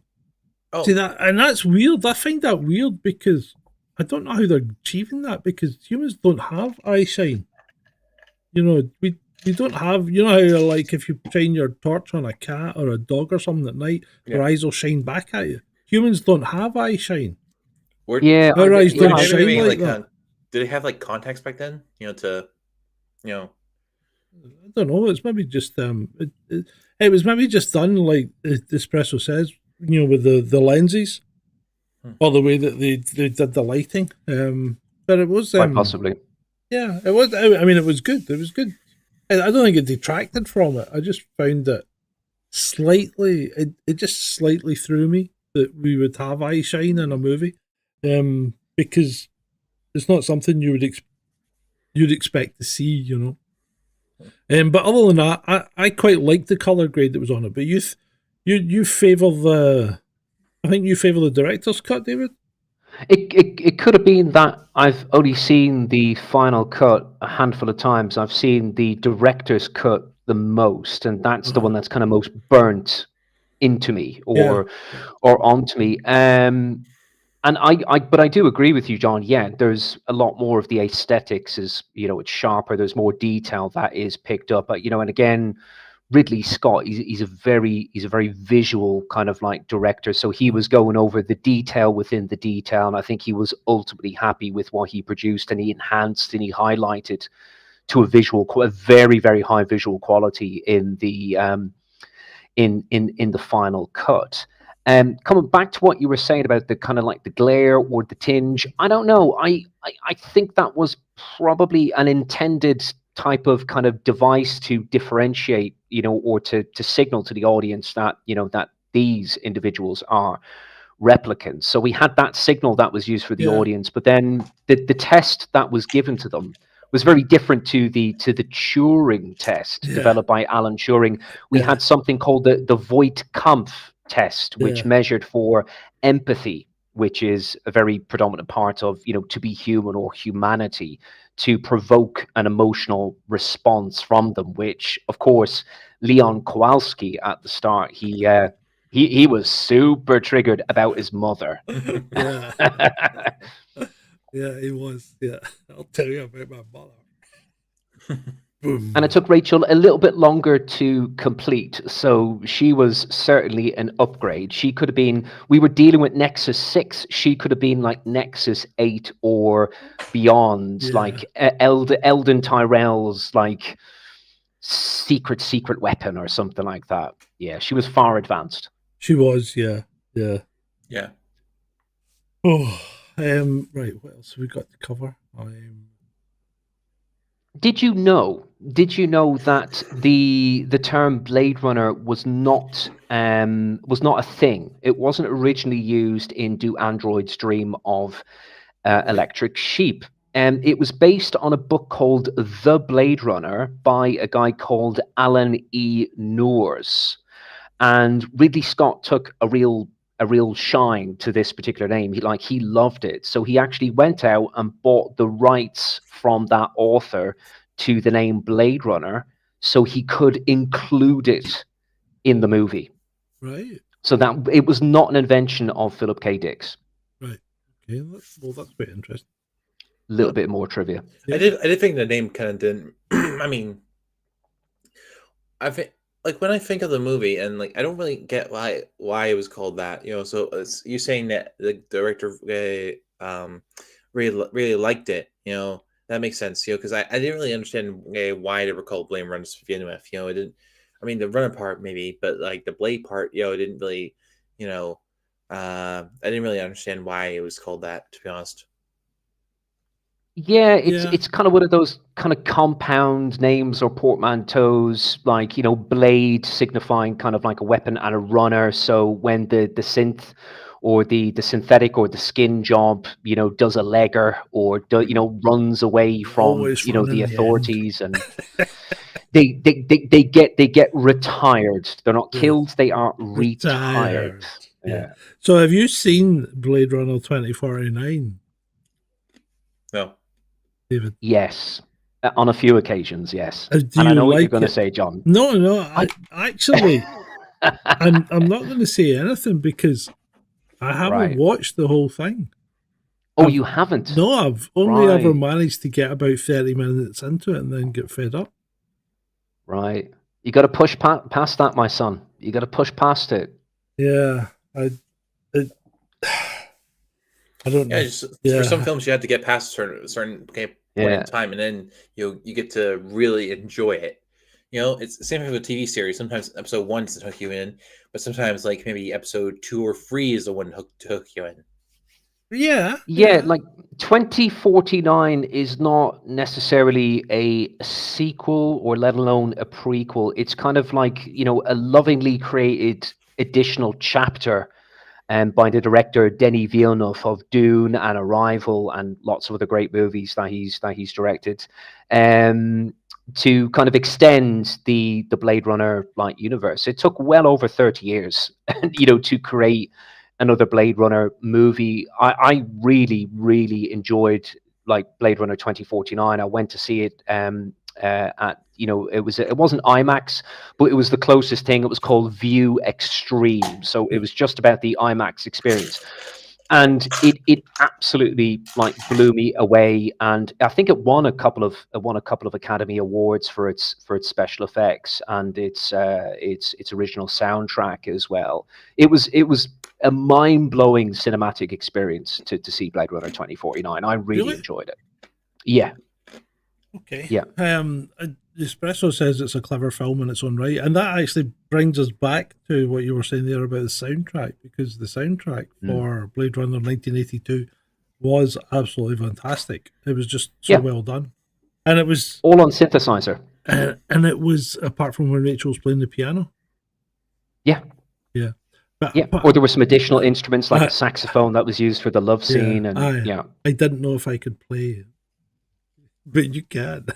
Oh, see that, and that's weird. I find that weird because I don't know how they're achieving that, because humans don't have eye shine. You know, we don't have, you know how, like, if you shine your torch on a cat or a dog or something at night, their eyes will shine back at you. Humans don't have eye shine. Our eyes don't shine like that. Did they have like contacts back then? You know, I don't know. It's maybe just it was maybe just done like Espresso says, you know, with the lenses, or the way that they did the lighting. But it was quite possibly. Yeah, it was. I mean, it was good. It was good. I don't think it detracted from it. I just found it slightly. It just slightly threw me that we would have eye shine in a movie, because it's not something you'd expect to see, you know. But other than that, I quite liked the color grade that was on it. But you favour the, I think you favour the director's cut, David. It could have been that I've only seen the final cut a handful of times. I've seen the director's cut the most, and that's the one that's kind of most burnt into me or onto me. And but I do agree with you, John. Yeah, there's a lot more of the aesthetics, is, you know, it's sharper. There's more detail that is picked up. But, you know, and again, Ridley Scott, he's a very visual kind of like director. So he was going over the detail within the detail, and I think he was ultimately happy with what he produced, and he enhanced and he highlighted to a very, very high visual quality in the in the final cut. Coming back to what you were saying about the kind of like the glare or the tinge, I don't know. I think that was probably an intended type of kind of device to differentiate, you know, or to signal to the audience that, you know, that these individuals are replicants. So we had that signal that was used for the audience, but then the test that was given to them was very different to the Turing test developed by Alan Turing. We had something called the Voight-Kampff test, which measured for empathy, which is a very predominant part of, to be human or humanity, to provoke an emotional response from them, which, of course, Leon Kowalski at the start, he was super triggered about his mother. Yeah. Yeah, he was. Yeah, I'll tell you about my mother. Boom. And it took Rachel a little bit longer to complete, so she was certainly an upgrade. She could have been, we were dealing with Nexus 6, she could have been like Nexus 8 or beyond, like Eldon Tyrell's like secret weapon or something like that. Yeah, she was far advanced. She was, yeah. Oh, right, what else have we got to cover? Did you know that the term Blade Runner was not a thing? It wasn't originally used in Do Androids Dream of Electric Sheep. And it was based on a book called The Blade Runner by a guy called Alan E. Noors. And Ridley Scott took a real shine to this particular name. He loved it. So he actually went out and bought the rights from that author to the name Blade Runner so he could include it in the movie. Right. So that it was not an invention of Philip K. Dick's. Right. Okay. That's quite interesting. A little bit more trivia. Yeah. I did think the name kind of didn't. I mean, I think, like, when I think of the movie, and like I don't really get why it was called that. So you're saying that the director really liked it. That makes sense. Because I didn't really understand why they were called Blade Runners to begin with. It didn't. I mean, the runner part maybe, but like the blade part, it didn't really. I didn't really understand why it was called that, to be honest. Yeah, it's kind of one of those kind of compound names or portmanteaus, like, blade signifying kind of like a weapon and a runner. So when the synth or the synthetic or the skin job, does a legger or runs away from the authorities, and they get retired. They're not killed; they are retired. Yeah. So have you seen Blade Runner 2049? No. David? Yes, on a few occasions, yes. And I know what you're going to say, John. No, actually, I'm not going to say anything because I haven't watched the whole thing. Oh, you haven't? No, I've only ever managed to get about 30 minutes into it and then get fed up. Right. You got to push past that, my son. You got to push past it. Yeah, I don't know. For some films, you have to get past a certain point in time, and then you get to really enjoy it. It's the same with a TV series. Sometimes episode 1 is to hook you in, but sometimes like maybe episode 2 or 3 is the one to hook you in. Yeah, like 2049 is not necessarily a sequel or let alone a prequel. It's kind of like, a lovingly created additional chapter by the director Denis Villeneuve of Dune and Arrival and lots of other great movies that he's directed, to kind of extend the Blade Runner like universe. It took well over 30 years, to create another Blade Runner movie. I really, really enjoyed like Blade Runner 2049. I went to see it at it wasn't IMAX, but it was the closest thing. It was called View Extreme, so it was just about the IMAX experience, and it absolutely like blew me away. And I think it won a couple of Academy Awards for its special effects and its original soundtrack as well. It was a mind-blowing cinematic experience to see Blade Runner 2049. I really enjoyed it. Yeah. Okay. Yeah. Espresso says it's a clever film in its own right, and that actually brings us back to what you were saying there about the soundtrack, because the soundtrack for Blade Runner 1982 was absolutely fantastic. It was just so well done, and it was all on synthesizer. And it was, apart from when Rachel was playing the piano. Yeah. Or there were some additional instruments like a saxophone that was used for the love scene, and I didn't know if I could play but you can.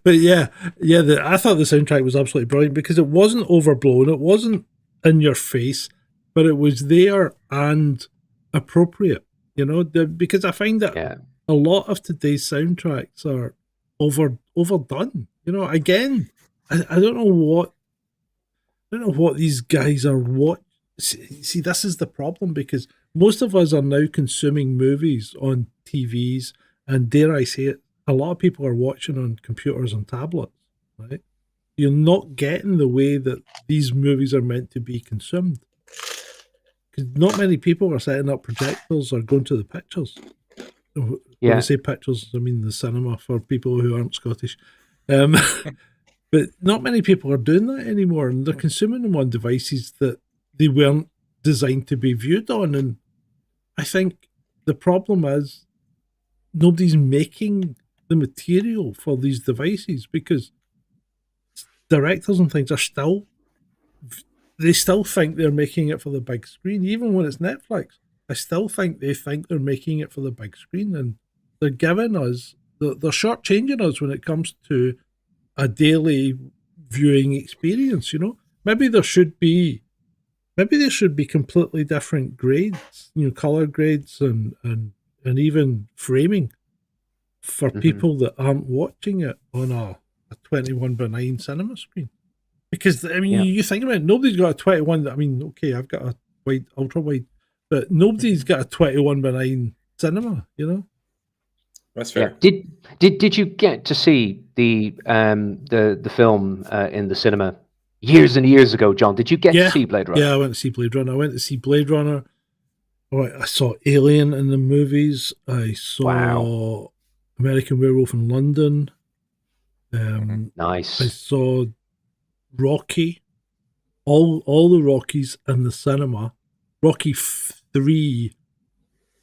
But yeah, I thought the soundtrack was absolutely brilliant because it wasn't overblown, it wasn't in your face, but it was there and appropriate. Because I find that a lot of today's soundtracks are overdone. Again, I don't know what these guys are. What see, this is the problem because most of us are now consuming movies on TVs, and dare I say it, a lot of people are watching on computers and tablets, right? You're not getting the way that these movies are meant to be consumed. Because not many people are setting up projectors or going to the pictures. When I say pictures, I mean the cinema for people who aren't Scottish. But not many people are doing that anymore, and they're consuming them on devices that they weren't designed to be viewed on. And I think the problem is nobody's making the material for these devices because directors and things are still think they're making it for the big screen, even when it's Netflix. I still think they think they're making it for the big screen, and they're giving us, they're shortchanging us when it comes to a daily viewing experience. Maybe there should be completely different grades, color grades and even framing for people that aren't watching it on a 21:9 cinema screen. Because, you think about it, nobody's got a 21, okay, I've got a wide, ultra wide, but nobody's got a 21:9 cinema, That's fair. Yeah. Did you get to see the film in the cinema years and years ago, John? Did you get to see Blade Runner? Yeah, I went to see Blade Runner. I saw Alien in the movies. I saw American Werewolf in London. Nice. I saw Rocky. All the Rockies in the cinema. Rocky 3,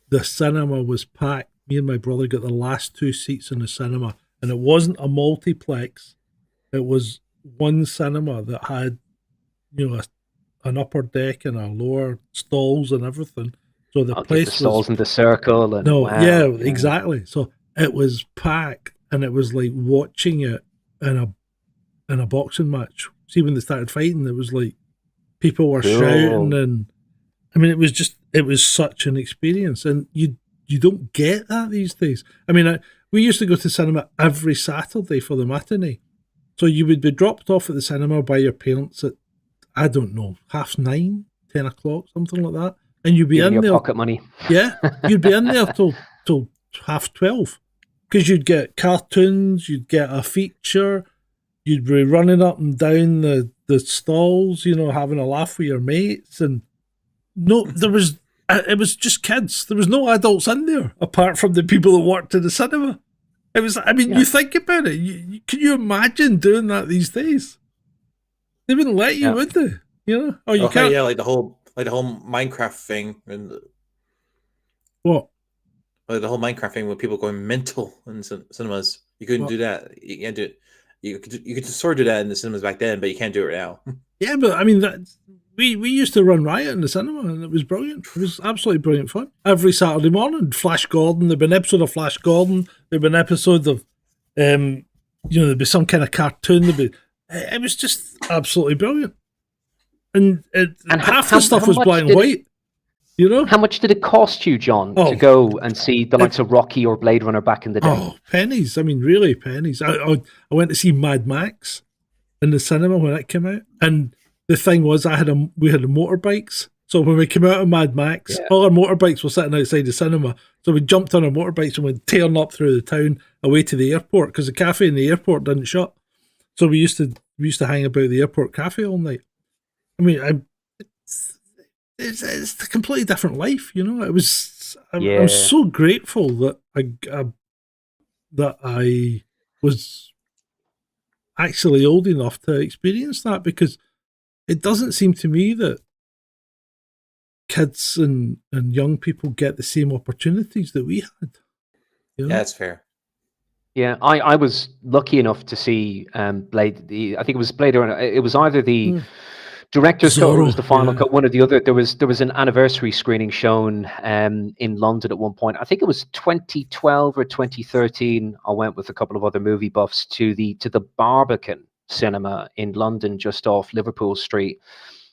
the cinema was packed. Me and my brother got the last 2 seats in the cinema, and it wasn't a multiplex. It was one cinema that had, an upper deck and a lower stalls and everything. So the place the stalls in the circle. And exactly. So it was packed, and it was like watching it in a boxing match. See, when they started fighting, it was like people were shouting, and it was such an experience, and you don't get that these days. We used to go to cinema every Saturday for the matinee. So you would be dropped off at the cinema by your parents at, I don't know, 9:30, 10 o'clock, something like that. And you'd be in there. Pocket money. Yeah, you'd be in there till 12:30. Because you'd get cartoons, you'd get a feature, you'd be running up and down the stalls, having a laugh with your mates. And it was just kids. There was no adults in there apart from the people that worked in the cinema. It was, you think about it. Can you imagine doing that these days? They wouldn't let you, would they? Oh, you can't. Yeah, like the whole Minecraft thing, and what? Like the whole Minecraft thing with people going mental in cinemas. You couldn't do that. You can't do it. You could sort of do that in the cinemas back then, but you can't do it now. Yeah, but we used to run riot in the cinema, and it was brilliant. It was absolutely brilliant fun. Every Saturday morning, Flash Gordon. There'd be an episode of Flash Gordon. There'd be an episode of, there'd be some kind of cartoon. It was just absolutely brilliant. And half the stuff was black and white. How much did it cost you, John, to go and see the likes of Rocky or Blade Runner back in the day? Oh, pennies. Really pennies. I went to see Mad Max in the cinema when it came out, and the thing was, we had motorbikes. So when we came out of Mad Max, all our motorbikes were sitting outside the cinema. So we jumped on our motorbikes and went tearing up through the town away to the airport, because the cafe in the airport didn't shut. So we used to hang about the airport cafe all night. It's a completely different life, It was. I'm so grateful that I was actually old enough to experience that, because it doesn't seem to me that kids and young people get the same opportunities that we had. Yeah, that's fair. Yeah, I was lucky enough to see Blade. I think it was Blade Runner. It was either the Director's cut was the final yeah. cut. One or the other. There was an anniversary screening shown in London at one point. I think it was 2012 or 2013. I went with a couple of other movie buffs to the Barbican cinema in London, just off Liverpool Street,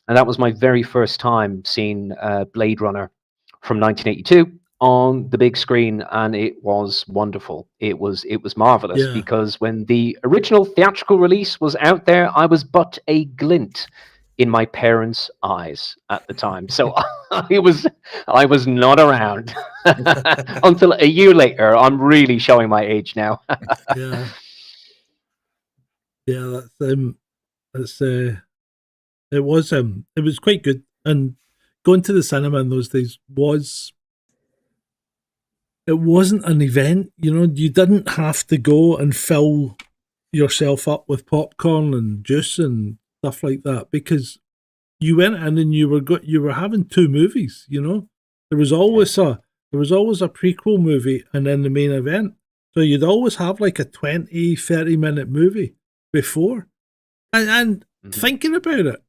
and that was my very first time seeing Blade Runner from 1982 on the big screen, and it was wonderful. It was marvelous, because when the original theatrical release was out there, I was but a glint in my parents' eyes at the time. So I was not around until a year later. I'm really showing my age now. Yeah. Yeah, it was quite good. And going to the cinema in those days it wasn't an event, you didn't have to go and fill yourself up with popcorn and juice and stuff like that, because you went in and you were having two movies, There was always a prequel movie and then the main event. So you'd always have like a 20, 30-minute movie before. And thinking about it,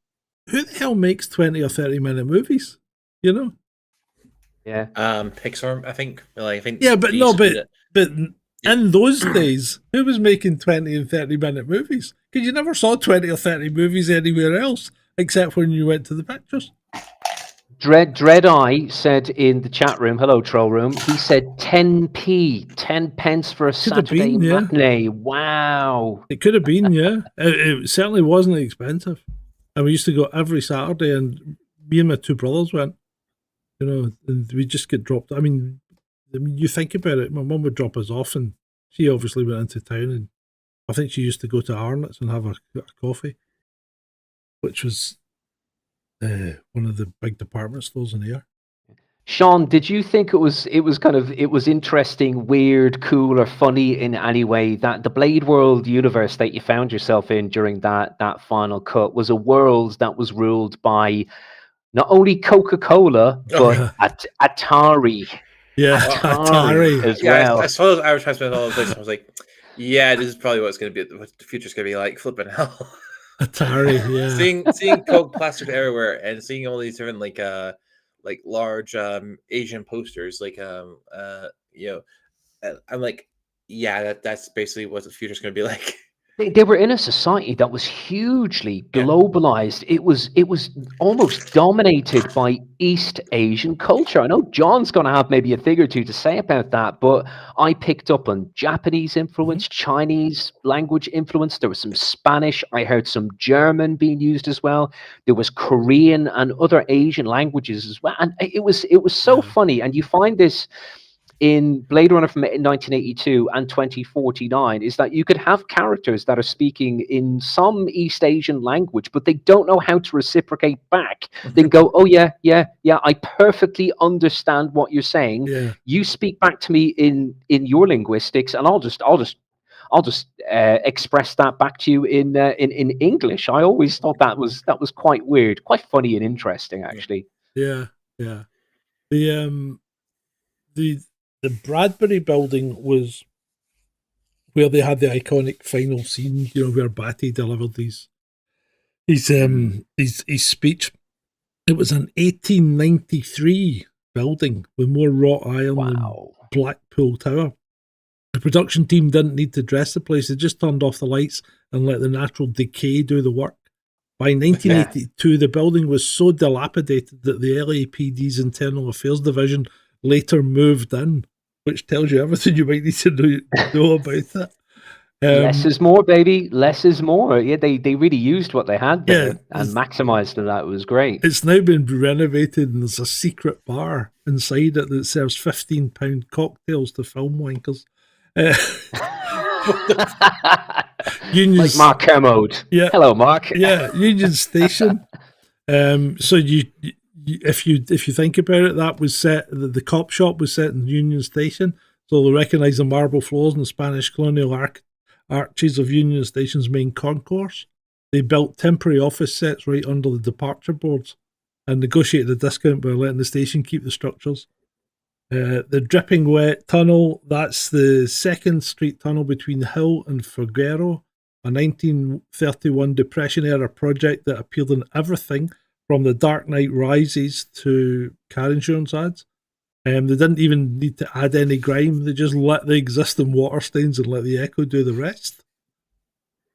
who the hell makes 20 or 30-minute movies? Yeah. Pixar, I think. Yeah, but in those days, who was making 20 and 30-minute movies? Because you never saw 20 or 30 movies anywhere else, except when you went to the pictures. Dreadeye said in the chat room, hello, troll room, he said 10p, 10 pence for a Saturday matinee. Wow. It could have been, yeah. It certainly wasn't expensive. And we used to go every Saturday, and me and my two brothers went. And we just get dropped. I mean, you think about it, my mum would drop us off, and she obviously went into town, and I think she used to go to Arnott's and have a coffee, which was one of the big department stores in here. Shaun, did you think it was interesting, weird, cool, or funny in any way that the Blade World universe that you found yourself in during that final cut was a world that was ruled by not only Coca-Cola, but Atari. Yeah, Atari as well. I saw those advertisements all over the place. I was like, yeah, this is probably what the future's going to be like. Flipping hell. Atari, yeah. seeing Coke plastic everywhere, and seeing all these different like large Asian posters, I'm like, yeah, that's basically what the future's going to be like. They were in a society that was hugely globalized. It was almost dominated by East Asian culture. I know John's going to have maybe a thing or two to say about that, but I picked up on Japanese influence, Chinese language influence. There was some Spanish. I heard some German being used as well. There was Korean and other Asian languages as well. And it was so funny. And you find this in Blade Runner from 1982 and 2049, is that you could have characters that are speaking in some East Asian language, but they don't know how to reciprocate back. They can go, oh yeah, I perfectly understand what you're saying. Yeah. You speak back to me in your linguistics, and I'll just express that back to you in English. I always thought that was quite weird, quite funny and interesting, actually. Yeah. The Bradbury building was where they had the iconic final scene, where Batty delivered his speech. It was an 1893 building with more wrought iron than Blackpool Tower. The production team didn't need to dress the place; they just turned off the lights and let the natural decay do the work. By 1982, the building was so dilapidated that the LAPD's Internal Affairs Division later moved in, which tells you everything you might need to know about it. Less is more, baby. Less is more. Yeah, they really used what they had there and maximized it. That was great. It's now been renovated, and there's a secret bar inside it that serves £15 cocktails to film wankers. Like Mark Kermode. Yeah. Hello, Mark. Yeah, Union Station. So if you think about it, that was set. The cop shop was set in Union Station, so they'll recognise the marble floors and the Spanish colonial arches of Union Station's main concourse. They built temporary office sets right under the departure boards and negotiated a discount by letting the station keep the structures. The Dripping Wet Tunnel, that's the second street tunnel between Hill and Figueroa. a 1931 Depression-era project that appeared in everything from The Dark Knight Rises to car insurance ads. They didn't even need to add any grime. They just let the existing water stains and let the echo do the rest.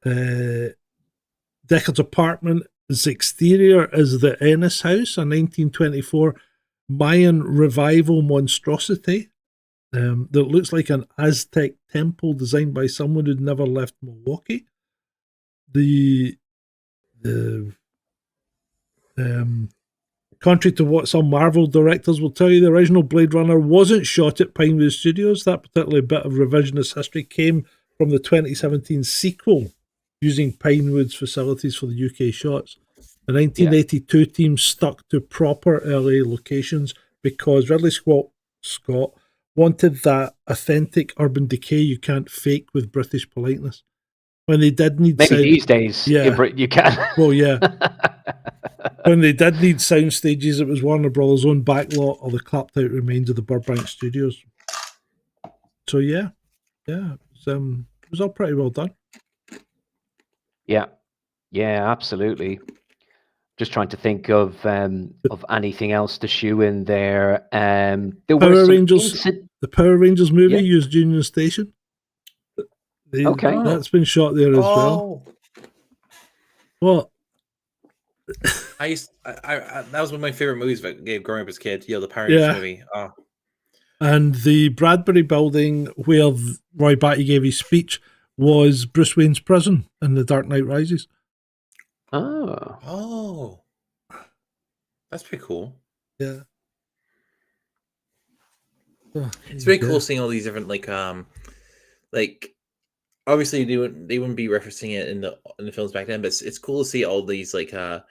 Deckard's apartment's exterior is the Ennis House, a 1924 Mayan revival monstrosity that looks like an Aztec temple designed by someone who'd never left Milwaukee. Contrary to what some Marvel directors will tell you, the original Blade Runner wasn't shot at Pinewood Studios. That particular bit of revisionist history came from the 2017 sequel, using Pinewood's facilities for the UK shots. The 1982 team stuck to proper LA locations because Ridley Scott wanted that authentic urban decay you can't fake with British politeness. When they did need these days, in Britain you can. Well, yeah. When they did need sound stages, it was Warner Brothers' own backlot or the clapped out remains of the Burbank studios. So it was all pretty well done. Yeah, absolutely. Just trying to think of anything else to shoe in there. The Power Rangers movie used Union Station. That's been shot there as well. What? That was one of my favorite movies growing up as a kid. The Power Rangers movie. Oh. And the Bradbury building where Roy Batty gave his speech was Bruce Wayne's prison in The Dark Knight Rises. Oh, that's pretty cool. Yeah, it's very cool seeing all these different obviously they wouldn't be referencing it in the films back then, but it's cool to see all these places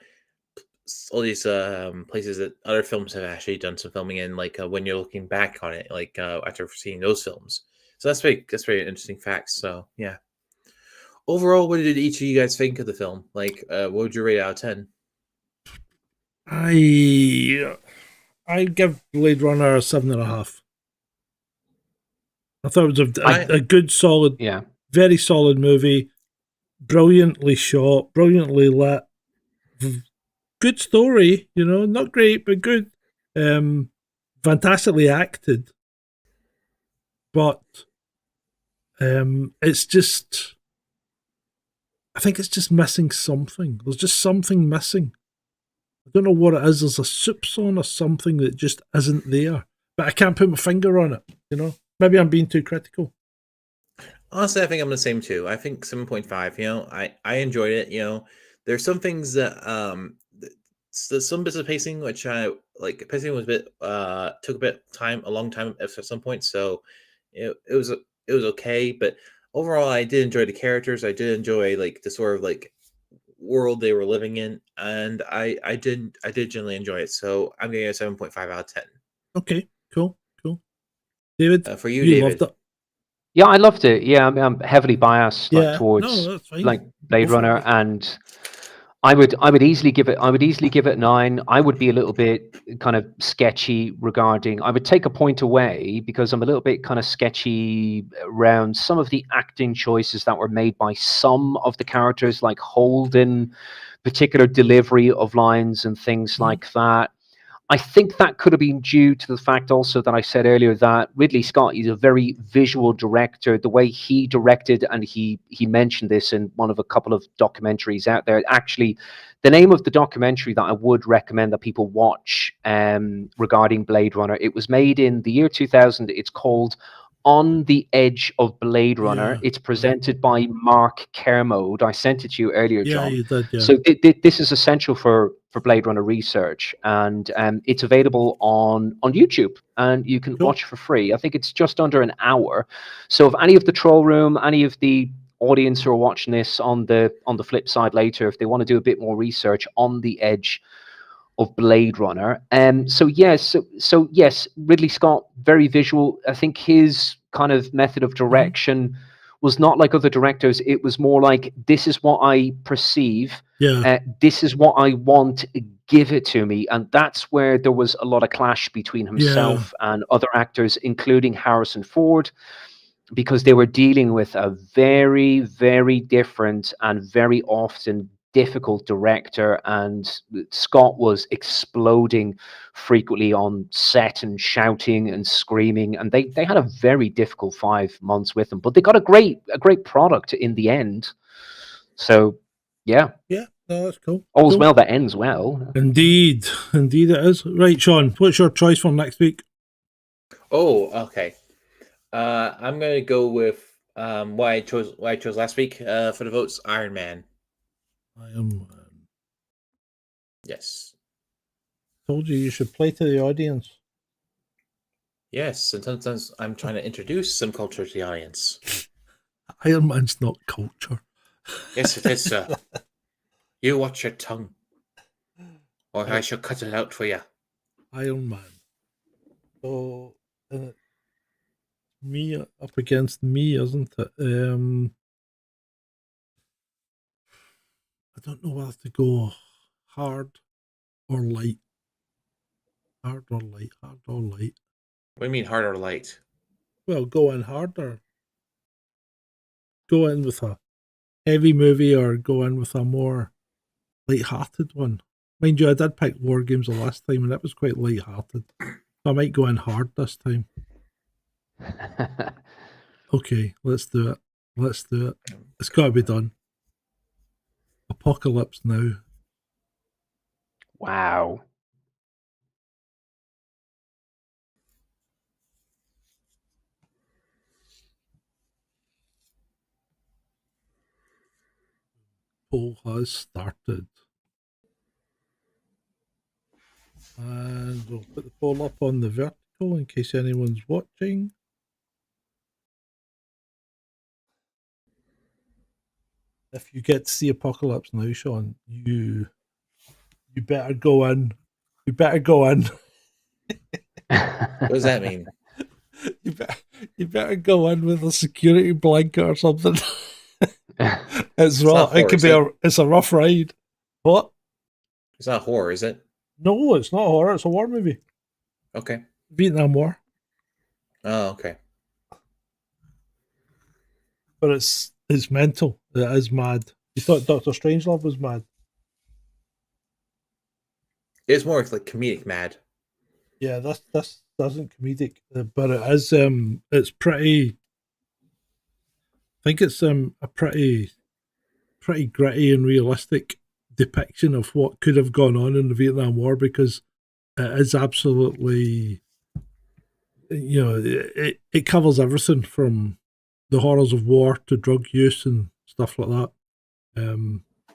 that other films have actually done some filming in, when you're looking back on it, after seeing those films. So that's very interesting facts. So yeah. Overall, what did each of you guys think of the film? What would you rate out of 10? I give Blade Runner a 7.5. I thought it was a good, solid, very solid movie. Brilliantly shot, brilliantly lit. Good story, not great, but good. Fantastically acted. But it's just... I think it's just missing something. There's just something missing. I don't know what it is. There's a soupçon or something that just isn't there. But I can't put my finger on it, Maybe I'm being too critical. Honestly, I think I'm the same too. I think 7.5, I enjoyed it, There's some things that some bits of pacing which pacing was took a long time at some point, so it was okay, but overall I did enjoy the characters. I did enjoy the sort of world they were living in, and I did generally enjoy it. So I'm gonna get a 7.5 out of 10. Okay, cool. David, for you David. Loved it. Yeah, I loved it. Yeah, I'm heavily biased towards Blade Runner, and I would easily give it 9. I would be a little bit kind of sketchy regarding. I would take a point away because I'm a little bit kind of sketchy around some of the acting choices that were made by some of the characters, like Holden, particular delivery of lines and things like that. I think that could have been due to the fact also that I said earlier that Ridley Scott is a very visual director. The way he directed, and he mentioned this in one of a couple of documentaries out there. Actually, the name of the documentary that I would recommend that people watch regarding Blade Runner, it was made in the year 2000. It's called On the Edge of Blade Runner. Yeah. It's presented by Mark Kermode. I sent it to you earlier, John. You did, yeah. So this is essential for Blade Runner research, and it's available on YouTube, and you can watch it for free. I think it's just under an hour. So if any of the troll room, any of the audience who are watching this on the flip side later, if they want to do a bit more research on the edge of Blade Runner. So yes, Ridley Scott, very visual. I think his kind of method of direction was not like other directors. It was more like, this is what I perceive. Yeah. This is what I want. Give it to me. And that's where there was a lot of clash between himself and other actors, including Harrison Ford. because they were dealing with a very, very different and very often difficult director, and Scott was exploding frequently on set and shouting and screaming, and they had a very difficult 5 months with him, but they got a great product in the end. So no, that's cool. All's cool. well that ends well. Indeed it is. Right, Shaun, what's your choice for next week? Oh, okay. I'm gonna go with what I chose last week for the votes. Iron Man. Yes. Told you should play to the audience. Yes, and sometimes I'm trying to introduce some culture to the audience. Iron Man's not culture. Yes, it is, sir. You watch your tongue, or I shall cut it out for you. Iron Man. So, me up against me, isn't it? I don't know whether to go hard or light. Hard or light. Hard or light. What do you mean hard or light? Well, go in harder. Go in with a heavy movie or go in with a more light-hearted one. Mind you, I did pick War Games the last time and that was quite light-hearted. So I might go in hard this time. Okay, let's do it. Let's do it. It's got to be done. Apocalypse Now. Wow. Poll has started. And we'll put the poll up on the vertical in case anyone's watching. If you get to see Apocalypse Now, Shaun, you better go in. You better go in. What does that mean? You better go in with a security blanket or something. It's rough. It could be it's a rough ride. What? It's not horror, is it? No, it's not horror. It's a war movie. Okay. Vietnam War. Oh, okay. But it's mental. It is mad. You thought Dr. Strangelove was mad? It's more like comedic mad. Yeah, this isn't comedic, but it is. It's pretty. I think it's a pretty gritty and realistic depiction of what could have gone on in the Vietnam War, because it is absolutely, it covers everything from the horrors of war to drug use and stuff like that.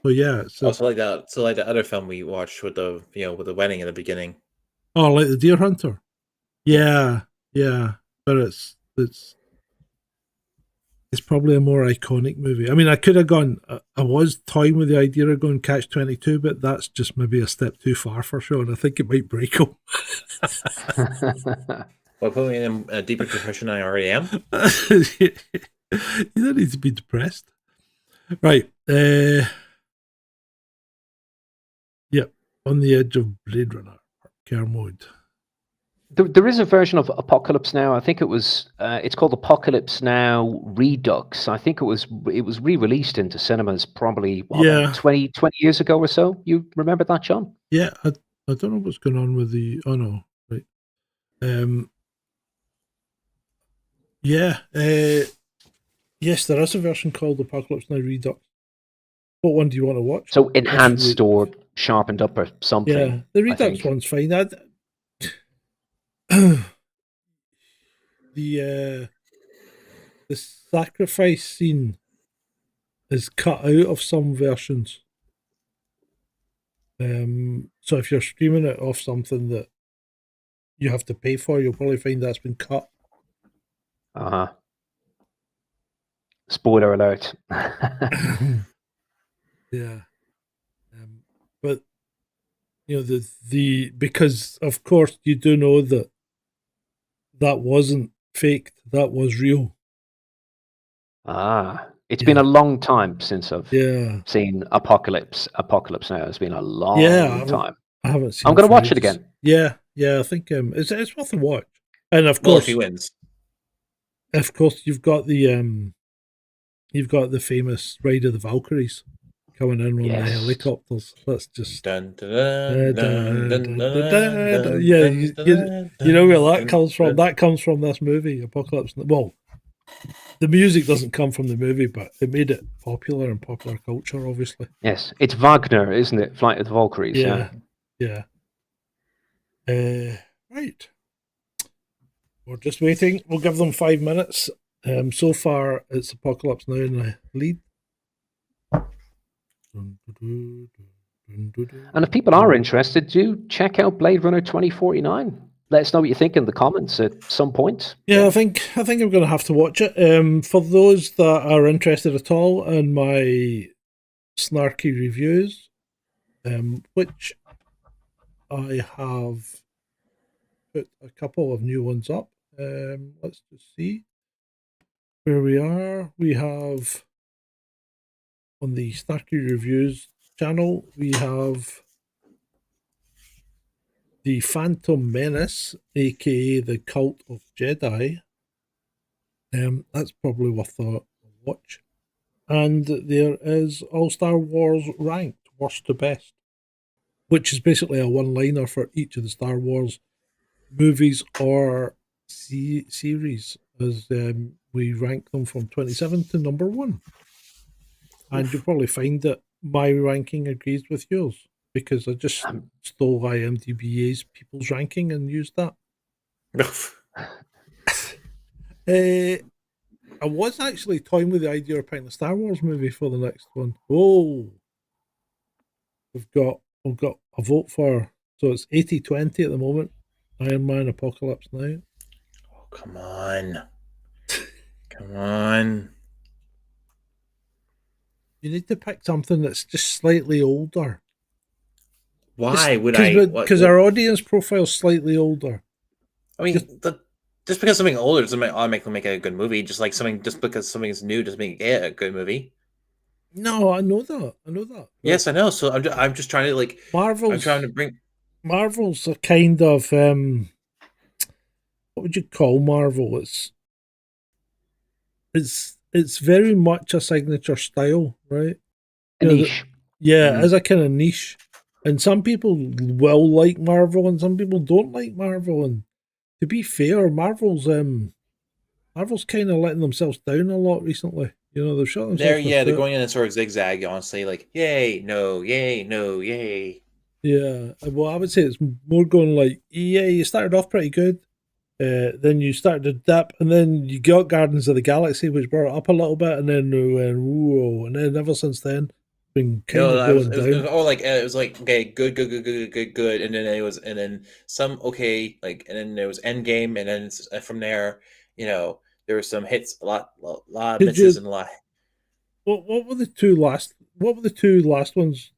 So yeah, it's also like that. So like the other film we watched with the with the wedding in the beginning. Oh, like the Deer Hunter. Yeah, but it's probably a more iconic movie. I mean, I could have gone. I was toying with the idea of going Catch-22, but that's just maybe a step too far for Shaun. I think it might break him. Well, put me in a deeper depression than I already am. You don't need to be depressed, right? Yep, on the edge of Blade Runner, care mode. There is a version of Apocalypse Now. I think it was. It's called Apocalypse Now Redux. I think it was re-released into cinemas probably 20 years ago or so. You remember that, Shaun? Yeah, I don't know what's going on with the. Oh no, right. Yeah. Yes, there is a version called Apocalypse Now Redux. What one do you want to watch? So enhanced or sharpened up or something. Yeah, the Redux one's fine. The sacrifice scene is cut out of some versions. So if you're streaming it off something that you have to pay for, you'll probably find that's been cut. Spoiler alert. Yeah. But the because of course you do know that wasn't faked, that was real. It's been a long time since I've seen Apocalypse Now. It's been a long time. I haven't seen. I'm going to watch it again. Yeah, I think it's worth a watch. And of course, well, if he wins. of course, you've got the famous Ride of the Valkyries coming in on the helicopters. That's just yeah. You know where that comes from? That comes from this movie, Apocalypse. Well, the music doesn't come from the movie, but it made it popular in popular culture, obviously. Yes, it's Wagner, isn't it? Flight of the Valkyries. Yeah. Right. We're just waiting. We'll give them 5 minutes. So far, it's Apocalypse Now in the lead. And if people are interested, do check out Blade Runner 2049. Let us know what you think in the comments at some point. Yeah, I think I'm going to have to watch it. For those that are interested at all in my snarky reviews, which I have put a couple of new ones up. Let's just see where we are. We have on the Snarky Reviews channel, we have the Phantom Menace, aka the Cult of Jedi. That's probably worth a watch. And there is All Star Wars Ranked, Worst to Best, which is basically a one-liner for each of the Star Wars movies or series, as we rank them from 27 to number 1. And you'll probably find that my ranking agrees with yours, because I just stole IMDb's people's ranking and used that. I was actually toying with the idea of picking a Star Wars movie for the next one. Oh, we've got a vote for, so it's 80-20 at the moment. Iron Man Apocalypse Now. Oh, come on. Come on. You need to pick something that's just slightly older. Why would I? Because our audience profile is slightly older. I mean, just because something older doesn't automatically make it a good movie. Just because something is new doesn't make it a good movie. No, I know that. Yes, I know. So I'm just trying to Marvel's a kind of what would you call Marvel? It's very much a signature style, right? A niche. As a kind of niche. And some people will like Marvel and some people don't like Marvel. And to be fair, Marvel's kind of letting themselves down a lot recently. They've shot themselves. They're going in a sort of zigzag, honestly, like yay, no, yay. Yeah, well, I would say it's more going like, yeah, you started off pretty good. Then you started to dip, and then you got Guardians of the Galaxy, which brought it up a little bit, and then we went, whoa, and then ever since then, it's been kind of going down. It was like okay, good, and then some okay, like, and then there was Endgame, and then from there, there were some hits, a lot of misses, and a lot. What were the two last? What were the two last ones?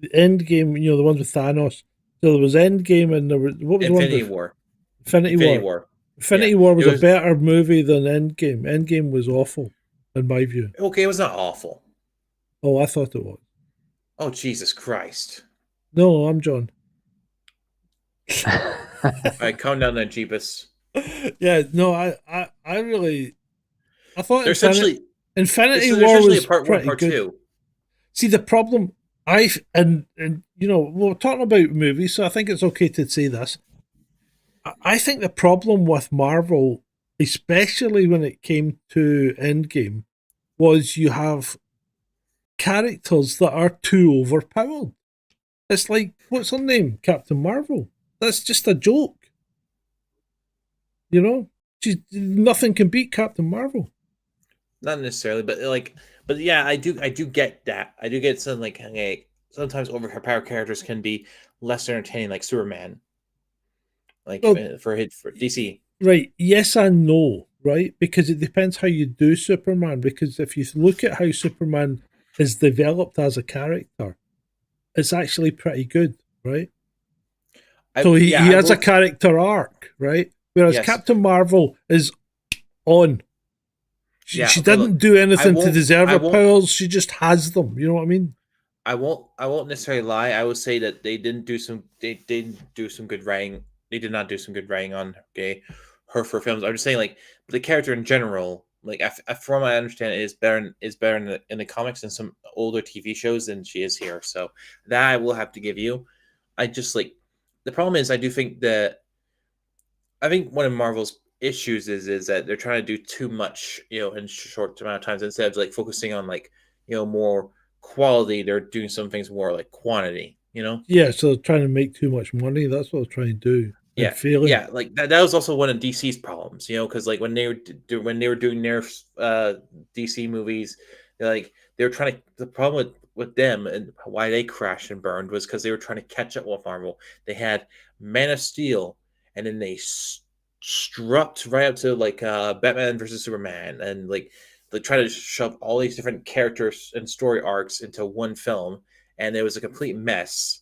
The Endgame, the ones with Thanos. So there was Endgame, and there was what was Infinity the one? War. Infinity War. Infinity War was a better movie than Endgame. Endgame was awful, in my view. Okay, it was not awful. Oh, I thought it was. Oh, Jesus Christ. No, I'm John. All right, calm down then, Jeebus. Yeah, no, I thought Infinity War was part pretty 1, part good. 2. See, the problem, and we're talking about movies, so I think it's okay to say this. I think the problem with Marvel, especially when it came to Endgame, was you have characters that are too overpowered. It's like, what's her name? Captain Marvel. That's just a joke. Nothing can beat Captain Marvel. Not necessarily, but yeah, I do get that. I do get some sometimes overpowered characters can be less entertaining, like Superman. For DC. Right, yes and no, right? Because it depends how you do Superman. Because if you look at how Superman is developed as a character, it's actually pretty good, right? He has a character arc, right? Whereas Captain Marvel is on. She didn't do anything to deserve her powers. She just has them. You know what I mean? I won't necessarily lie. I would say that they didn't do some good writing. They did not do some good writing on her for films. I'm just saying, like, the character in general, like, from what I understand, is better in the comics and some older TV shows than she is here. So that I will have to give you. I just like the problem is I do think that I think one of Marvel's issues is that they're trying to do too much, in short amount of times instead of like focusing on like more quality. They're doing some things more like quantity. Yeah, so trying to make too much money. That's what they're trying to do. And Yeah, failing. yeah, like that was also one of DC's problems, because like when they were doing their DC movies, they were trying to. The problem with them and why they crashed and burned was because they were trying to catch up with Marvel. They had Man of Steel, and then they struck right up to like Batman versus Superman, and like they try to shove all these different characters and story arcs into one film, and it was a complete mess.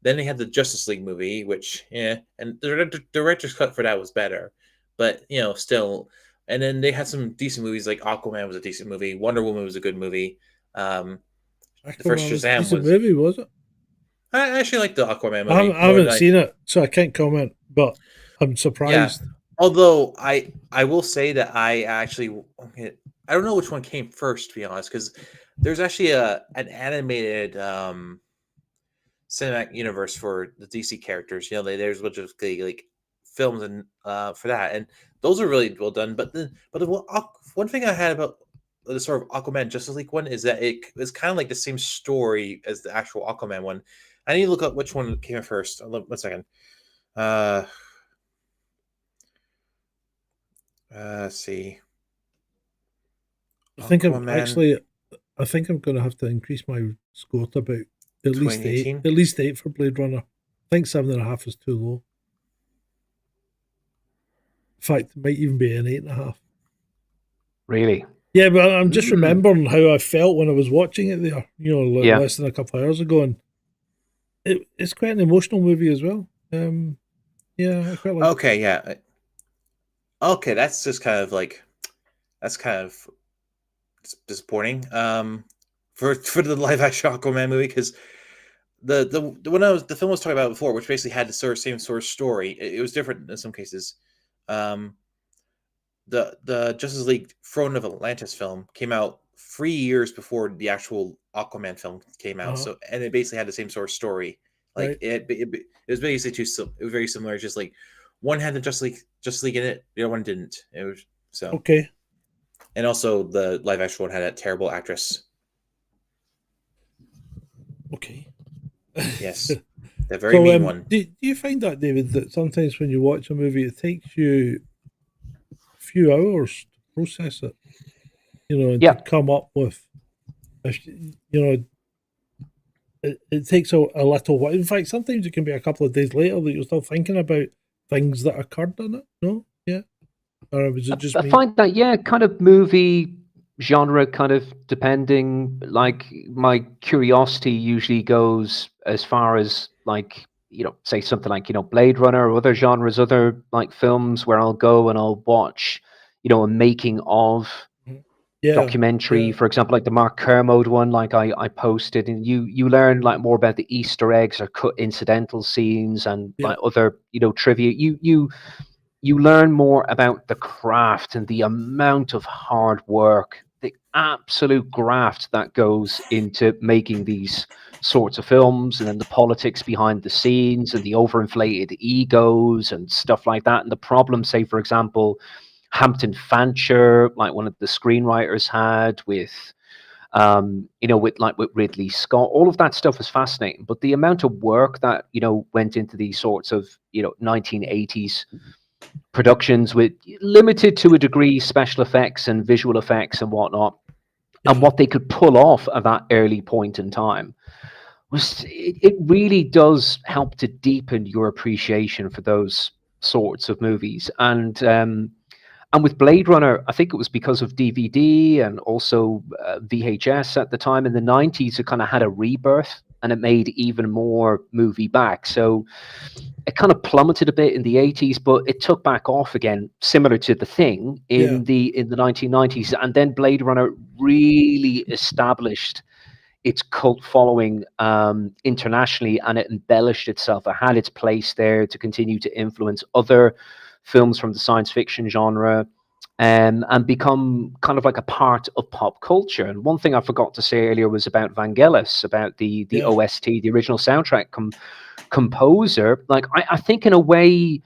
Then they had the Justice League movie, which, and the director's cut for that was better, but still. And then they had some decent movies, like Aquaman was a decent movie, Wonder Woman was a good movie. The first Shazam was a movie, was it? I actually like the Aquaman movie. I haven't seen it, so I can't comment, but I'm surprised. Yeah. Although I will say that I don't know which one came first, to be honest, because there's actually an animated cinematic universe for the DC characters. There's a bunch of like films and for that, and those are really well done. But one thing I had about the sort of Aquaman Justice League one is that it was kind of like the same story as the actual Aquaman one. I need to look up which one came first. 1 second. Let's see. I think I'm going to have to increase my score to about at least 8. At least 8 for Blade Runner. I think 7.5 is too low. In fact, it might even be an 8.5. Really? Yeah, but I'm just remembering how I felt when I was watching it there. Less than a couple of hours ago, and it's quite an emotional movie as well. Yeah, I quite like. Okay, yeah. Okay, that's just kind of disappointing. For the live action Aquaman movie, because the film I was talking about before, which basically had the same sort of story, it was different in some cases. The Justice League Throne of Atlantis film came out 3 years before the actual Aquaman film came out. So, and it basically had the same sort of story. Like it was basically it was very similar. It's just like one had the Justice League in it, the other one didn't. It was so okay. And also the live action one had that terrible actress. Okay. Yes. The very mean one. Do you find that, David, that sometimes when you watch a movie, it takes you a few hours to process it, and to come up with, it takes a little while. In fact, sometimes it can be a couple of days later that you're still thinking about things that occurred in it. No? Yeah. Or was it just I find that, kind of movie genre kind of depending. Like my curiosity usually goes as far as like say something like Blade Runner or other genres, other like films where I'll go and I'll watch a making of documentary, for example, like the Mark Kermode one, like I posted, and you learn like more about the Easter eggs or cut incidental scenes and like other trivia. You learn more about the craft and the amount of hard work, the absolute graft that goes into making these sorts of films, and then the politics behind the scenes and the overinflated egos and stuff like that. And the problem, say, for example, Hampton Fancher, like one of the screenwriters, had with with Ridley Scott, all of that stuff was fascinating. But the amount of work that went into these sorts of 1980s productions, with limited to a degree special effects and visual effects and whatnot, and what they could pull off at that early point in time, it really does help to deepen your appreciation for those sorts of movies. And with Blade Runner, I think it was because of DVD and also VHS at the time in the 90s, it kind of had a rebirth and it made even more movie back. So it kind of plummeted a bit in the 80s, but it took back off again, similar to The Thing in the 1990s. And then Blade Runner really established its cult following internationally, and it embellished itself. It had its place there to continue to influence other films from the science fiction genre, and become kind of like a part of pop culture. And one thing I forgot to say earlier was about Vangelis, about the OST, the original soundtrack composer. Like, I think in a way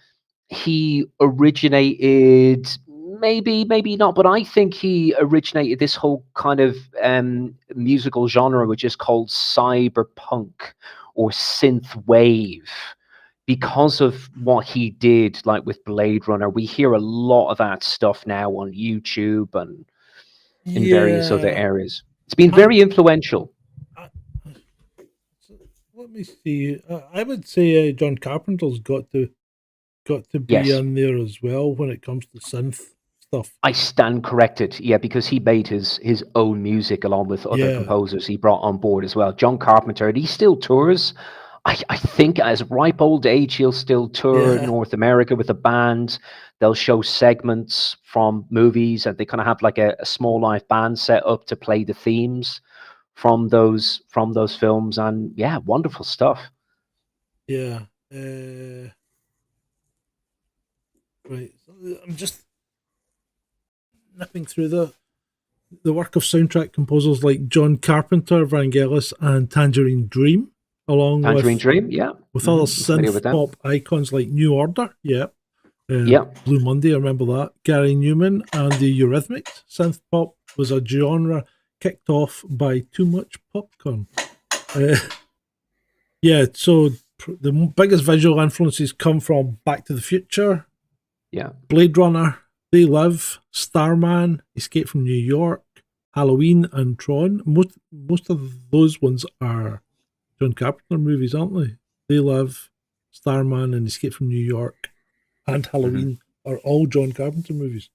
he originated, maybe not, but I think he originated this whole kind of musical genre, which is called cyberpunk or synth wave, because of what he did, like with Blade Runner. We hear a lot of that stuff now on YouTube and in various other areas. It's been very influential. Let me see. I would say John Carpenter's got to be in there as well when it comes to synth stuff. I stand corrected. Yeah, because he made his own music along with other composers he brought on board as well. John Carpenter, and he still tours. I think at his ripe old age, he'll still tour North America with a band. They'll show segments from movies, and they kind of have like a small live band set up to play the themes from those films. And yeah, wonderful stuff. Yeah. Right. I'm just nipping through the work of soundtrack composers like John Carpenter, Vangelis, and Tangerine Dream. With other synth pop icons like New Order, Blue Monday, I remember that. Gary Newman and the Eurythmics. Synth pop was a genre kicked off by Too Much Popcorn. So the biggest visual influences come from Back to the Future, Blade Runner, They Live, Starman, Escape from New York, Halloween, and Tron. Most of those ones are John Carpenter movies, aren't they? They Live, Starman, and Escape from New York, and Halloween are all John Carpenter movies.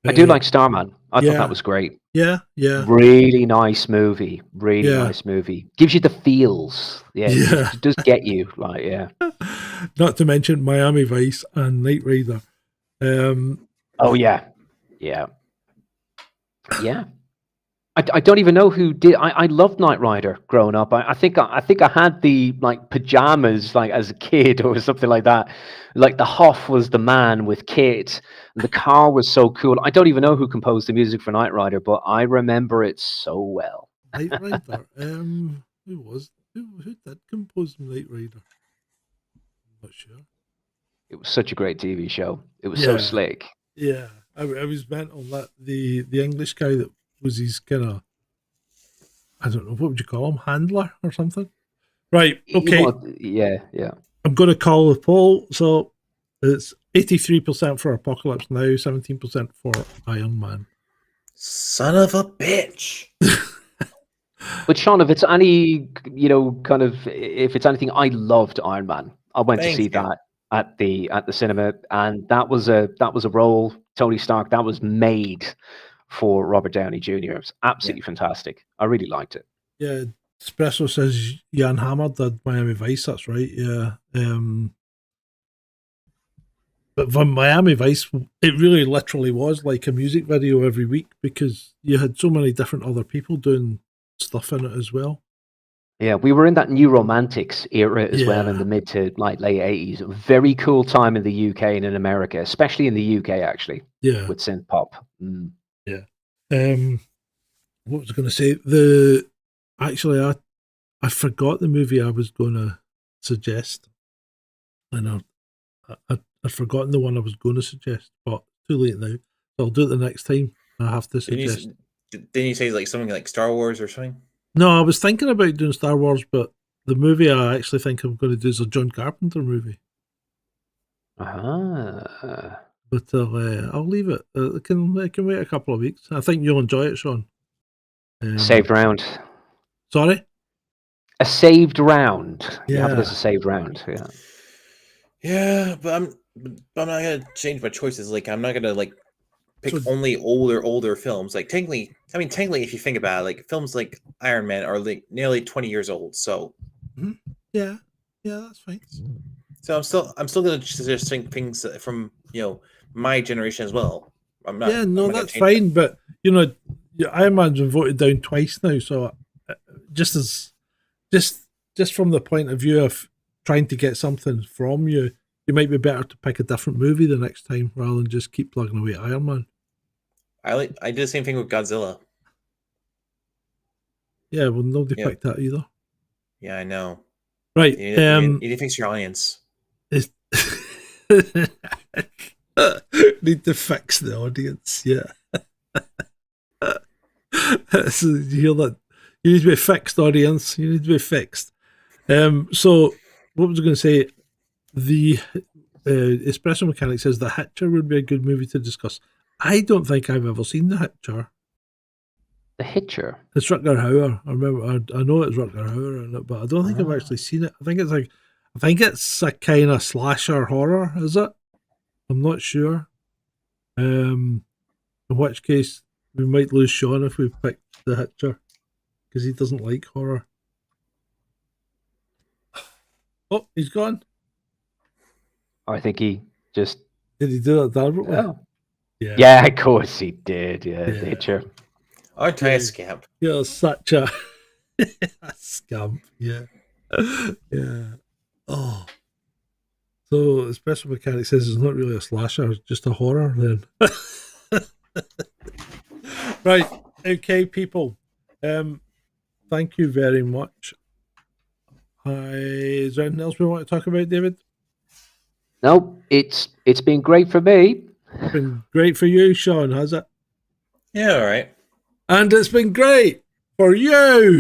I do like Starman. I thought that was great. Yeah. Really nice movie. Nice movie. Gives you the feels. It does get you. Like, Not to mention Miami Vice and Knight Rider. Oh yeah. I don't even know who did. I loved Knight Rider growing up. I think I had the like pajamas like as a kid or something like that. Like the Hoff was the man with Kit. And the car was so cool. I don't even know who composed the music for Knight Rider, but I remember it so well. Knight Rider. Who did compose Knight Rider? I'm not sure. It was such a great TV show. It was so slick. Yeah, I was meant on that the English guy that was his kind of, I don't know, what would you call him, handler or something? Right, okay. Yeah. I'm going to call the poll. So it's 83% for Apocalypse Now, 17% for Iron Man. Son of a bitch. But Shaun, if it's any, if it's anything, I loved Iron Man. I went to see that at the cinema, and that was a role, Tony Stark, that was made for Robert Downey Jr. It was absolutely fantastic. I really liked it. Yeah, Espresso says Jan Hammer did Miami Vice. That's right. Yeah. But for Miami Vice, it really literally was like a music video every week because you had so many different other people doing stuff in it as well. Yeah, we were in that new romantics era as well in the mid to late 80s. Very cool time in the UK and in America, especially in the UK actually. Yeah. With synth pop. Yeah. What was I going to say? I forgot the movie I was going to suggest, and I'd forgotten the one I was going to suggest, but too late now. So I'll do it the next time. I have to suggest. Didn't you say like something like Star Wars or something? No, I was thinking about doing Star Wars, but the movie I actually think I'm going to do is a John Carpenter movie. But I'll leave it. I can wait a couple of weeks. I think you'll enjoy it, Shaun. Saved round. Sorry? A saved round. Yeah. You have it as a saved round. Yeah. Yeah, but I'm not gonna change my choices. Like I'm not gonna like pick only older films. Like technically, if you think about it, like films like Iron Man are like nearly 20 years old. So yeah, that's fine. So I'm still gonna suggest things from my generation as well. I'm not. Yeah, no, that's fine. But Iron Man's been voted down twice now. So just from the point of view of trying to get something from you, you might be better to pick a different movie the next time rather than just keep plugging away at Iron Man. I did the same thing with Godzilla. Yeah, well, nobody picked that either. Yeah, I know. Right. You need to fix your audience. Need to fix the audience, yeah. So you hear that? You need to be fixed, audience. You need to be fixed. So, what was I going to say? The Espresso Mechanic says The Hitcher would be a good movie to discuss. I don't think I've ever seen The Hitcher. The Hitcher? It's Rutger Hauer. I know it's Rutger Hauer in it, but I don't think I've actually seen it. I think it's a kind of slasher horror, is it? I'm not sure. In which case, we might lose Shaun if we pick The Hitcher, because he doesn't like horror. Oh, he's gone. I think he just... Did he do that deliberately? Oh. Yeah, of course he did. Yeah, The Hitcher. Aren't I a scamp? You're such a scamp. Yeah. Yeah. Oh. So, Special Mechanic says it's not really a slasher, it's just a horror then. Right. Okay, people. Thank you very much. Is there anything else we want to talk about, David? No, it's been great for me. It's been great for you, Shaun, has it? Yeah, all right. And it's been great for you.